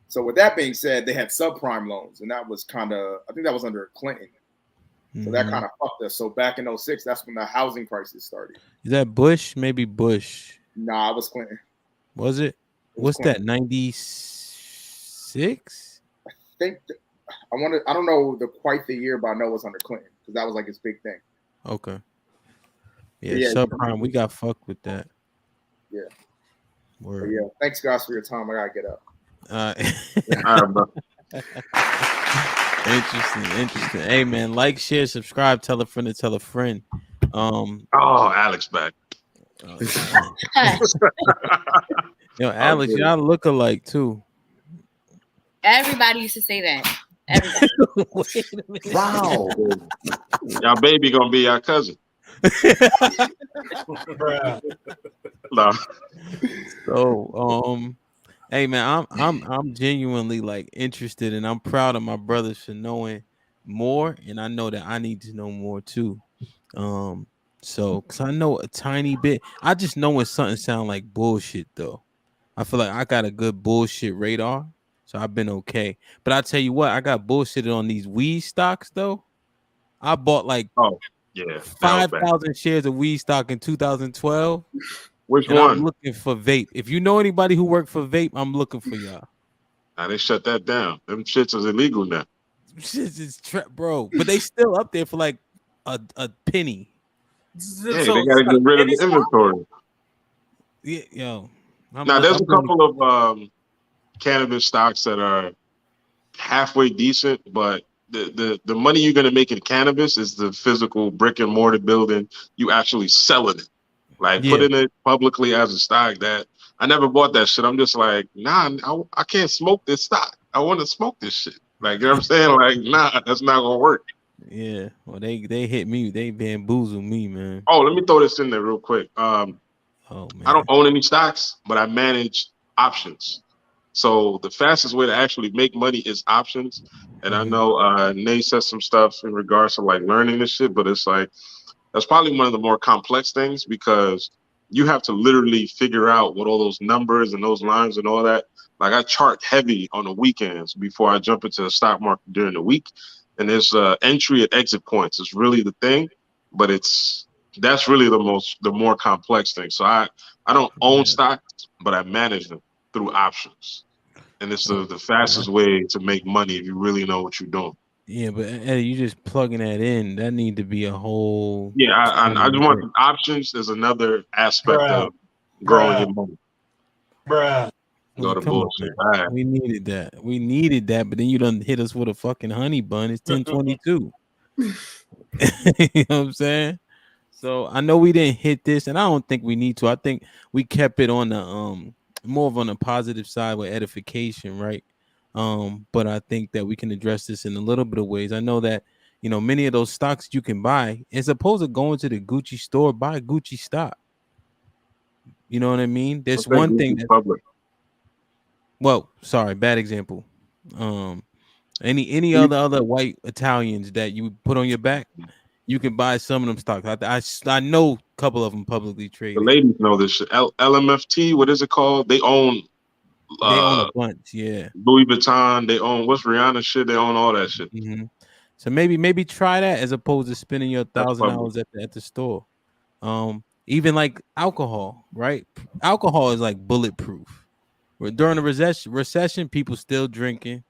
So with that being said, they had subprime loans, and that was kind of, I think that was under Clinton. So that kind of fucked us. So back in 06, that's when the housing crisis started. Is that Bush? Maybe Bush. Nah, it was Clinton. Was it? What's Clinton. that? 96? I think I don't know quite the year, but I know it was under Clinton because that was like his big thing. Okay. Yeah, subprime. We got fucked with that. Yeah. Word. Yeah. Thanks, guys, for your time. I gotta get up. All right, bro. Interesting. Hey, man, like, share, subscribe, tell a friend to tell a friend. Oh, Alex back. Yo, Alex, y'all look alike too. Everybody used to say that. Everybody. Wait a minute. Wow. Y'all baby gonna be our cousin. No. So, hey man, I'm genuinely like interested, and I'm proud of my brothers for knowing more, and I know that I need to know more too. So because I know a tiny bit, I just know when something sound like bullshit though. I feel like I got a good bullshit radar, so I've been okay. But I tell you what, I got bullshitted on these weed stocks though. I bought like 5,000 shares of weed stock in 2012. Which and one? I'm looking for vape. If you know anybody who work for vape, I'm looking for y'all. Nah, they shut that down. Them shits is illegal now. Shit is bro, but they still up there for like a penny. Yeah, they gotta get rid of the inventory. Yeah, yo. Now there's a couple of cannabis stocks that are halfway decent, but the money you're gonna make in cannabis is the physical brick and mortar building. You actually selling it, like putting it publicly as a stock. That I never bought that shit. I'm just like, nah, I can't smoke this stock. I want to smoke this shit. Like, you know what I'm saying? Like, nah, that's not gonna work. Yeah, well, they hit me. They bamboozled me, man. Oh, let me throw this in there real quick. Oh man, I don't own any stocks, but I manage options. So the fastest way to actually make money is options. And I know Nate said some stuff in regards to like learning this shit, but it's like that's probably one of the more complex things because you have to literally figure out what all those numbers and those lines and all that. Like I chart heavy on the weekends before I jump into the stock market during the week. And there's entry and exit points. It's really the thing, but that's really the more complex thing. So I don't own stocks, but I manage them through options. And it's the fastest way to make money if you really know what you're doing. Yeah, but Eddie, you just plugging that in. That need to be a whole. Yeah, I just want options as another aspect of growing your money. Go to bullshit. On, we needed that. We needed that, but then you done hit us with a fucking honey bun. It's 10:22. You know what I'm saying? So I know we didn't hit this, and I don't think we need to. I think we kept it on the more of on the positive side with edification, right? But I think that we can address this in a little bit of ways. I know that many of those stocks you can buy, as opposed to going to the Gucci store, buy Gucci stock. You know what I mean? There's one thing that public. Well, sorry, bad example. Any other white Italians that you put on your back, you can buy some of them stocks. I know a couple of them publicly traded. The ladies know this shit. LMFT, what is it called? They own a bunch, yeah. Louis Vuitton, they own what's Rihanna shit, they own all that shit. Mm-hmm. So maybe try that as opposed to spending your $1,000 at the store. Even like alcohol, right? Alcohol is like bulletproof. During the recession, people still drinking.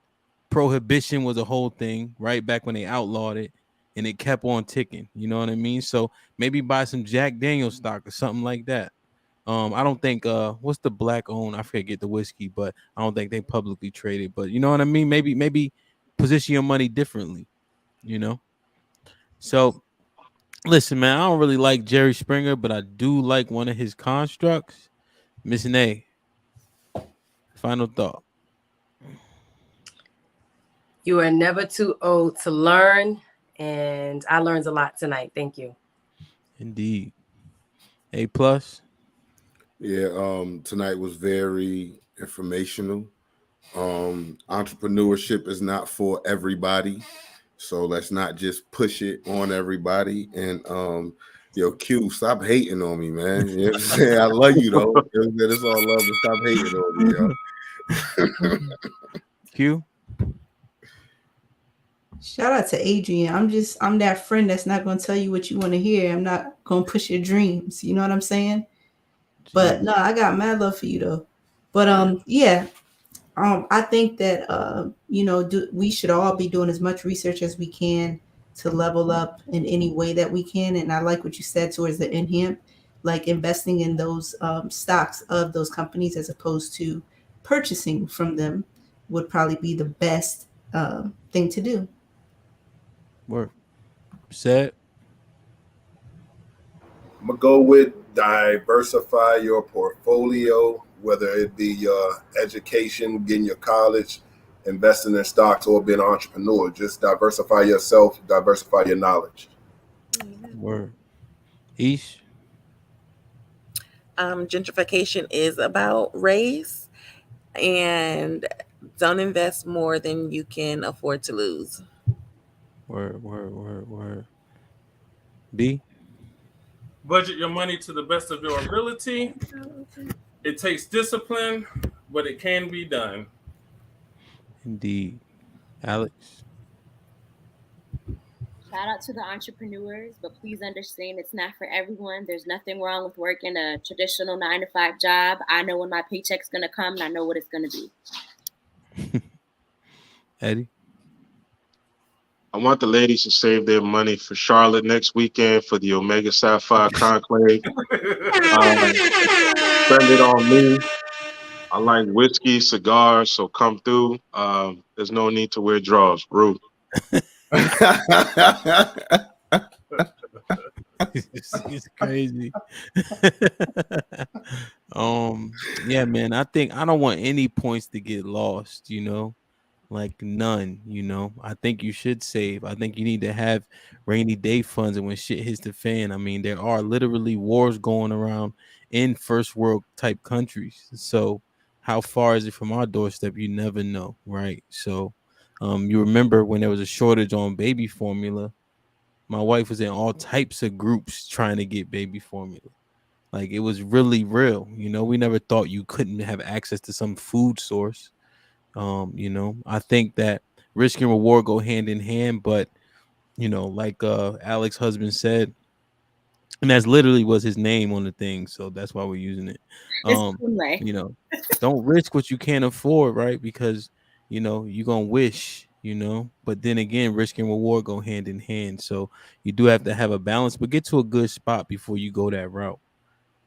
Prohibition was a whole thing, right? Back when they outlawed it, and it kept on ticking. You know what I mean? So maybe buy some Jack Daniel's stock or something like that. I don't think what's the black owned? I forget the whiskey, but I don't think they publicly traded. But you know what I mean? Maybe position your money differently. So listen, man, I don't really like Jerry Springer, but I do like one of his constructs. Miss A. Final thought. You are never too old to learn, and I learned a lot tonight. Thank you. Indeed. A+. Yeah, tonight was very informational. Entrepreneurship is not for everybody, so let's not just push it on everybody. And yo, Q, stop hating on me, man. You know what I'm saying? I love you though. It's all love, but stop hating on me, yo. Q. Shout out to Adrian. I'm that friend that's not gonna tell you what you want to hear. I'm not gonna push your dreams. You know what I'm saying? But no, I got mad love for you though. But yeah. I think that we should all be doing as much research as we can to level up in any way that we can. And I like what you said towards the end here, like investing in those stocks of those companies as opposed to purchasing from them would probably be the best thing to do. Work. Set. I'm gonna go with diversify your portfolio, whether it be your education, getting your college, investing in stocks, or being an entrepreneur. Just diversify yourself, diversify your knowledge. Word. Ish. Gentrification is about race, and don't invest more than you can afford to lose. Word. B. Budget your money to the best of your ability. It takes discipline, but it can be done. Indeed. Alex. Shout out to the entrepreneurs, but please understand it's not for everyone. There's nothing wrong with working a traditional 9 to 5 job. I know when my paycheck's gonna come and I know what it's gonna be. Eddie. I want the ladies to save their money for Charlotte next weekend for the Omega Sapphire Conclave. Spend it on me. I like whiskey, cigars, so come through. There's no need to wear drawers, bro. It's crazy. Yeah, man. I think I don't want any points to get lost, like none, I think you should save. I think you need to have rainy day funds, and when shit hits the fan, I mean, there are literally wars going around in first world type countries. So how far is it from our doorstep? You never know, right? So you remember when there was a shortage on baby formula, my wife was in all types of groups trying to get baby formula. Like, it was really real. We never thought you couldn't have access to some food source. I think that risk and reward go hand in hand, but like Alex's husband said, and that's literally was his name on the thing, so that's why we're using it. You know, don't risk what you can't afford, right? Because you're gonna wish, but then again, risk and reward go hand in hand. So you do have to have a balance, but get to a good spot before you go that route.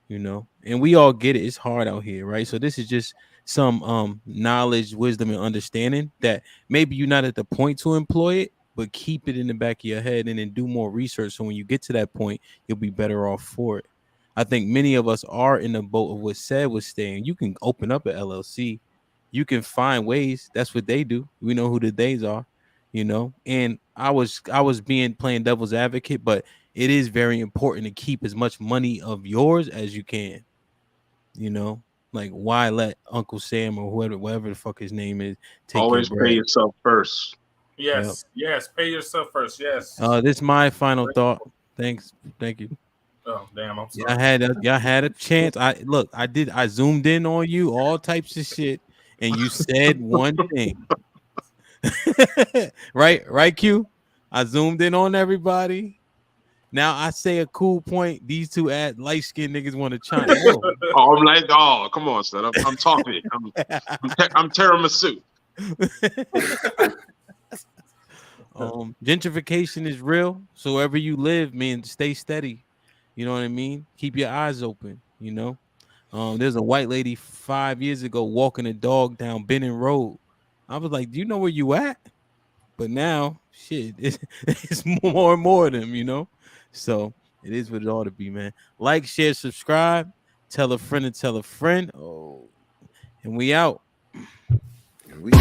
And we all get it. It's hard out here, right? So this is just some knowledge, wisdom, and understanding that maybe you're not at the point to employ it, but keep it in the back of your head and then do more research. So when you get to that point, you'll be better off for it. I think many of us are in the boat of what said was staying. You can open up an LLC. You can find ways. That's what they do. We know who the days are, And I was playing devil's advocate, but it is very important to keep as much money of yours as you can. Like, why let Uncle Sam or whatever the fuck his name is take Always your pay bread? yourself first. Yes, yes. Pay yourself first. Yes. This is my final thought. Thank you. Oh, damn! I'm sorry. Y'all had a chance. I zoomed in on you, all types of shit, and you said one thing. Right, Q. I zoomed in on everybody. Now I say a cool point. These two light skinned niggas want to chime. No. Oh, I'm like, oh, come on, son. I'm talking. I'm tiramisu. Gentrification is real. So wherever you live, man, stay steady. You know what I mean? Keep your eyes open. There's a white lady 5 years ago walking a dog down Benning Road. I was like, do you know where you at? But now, shit, it's more and more of them, So it is what it ought to be, man. Like, share, subscribe, tell a friend and tell a friend. Oh, and we out. And we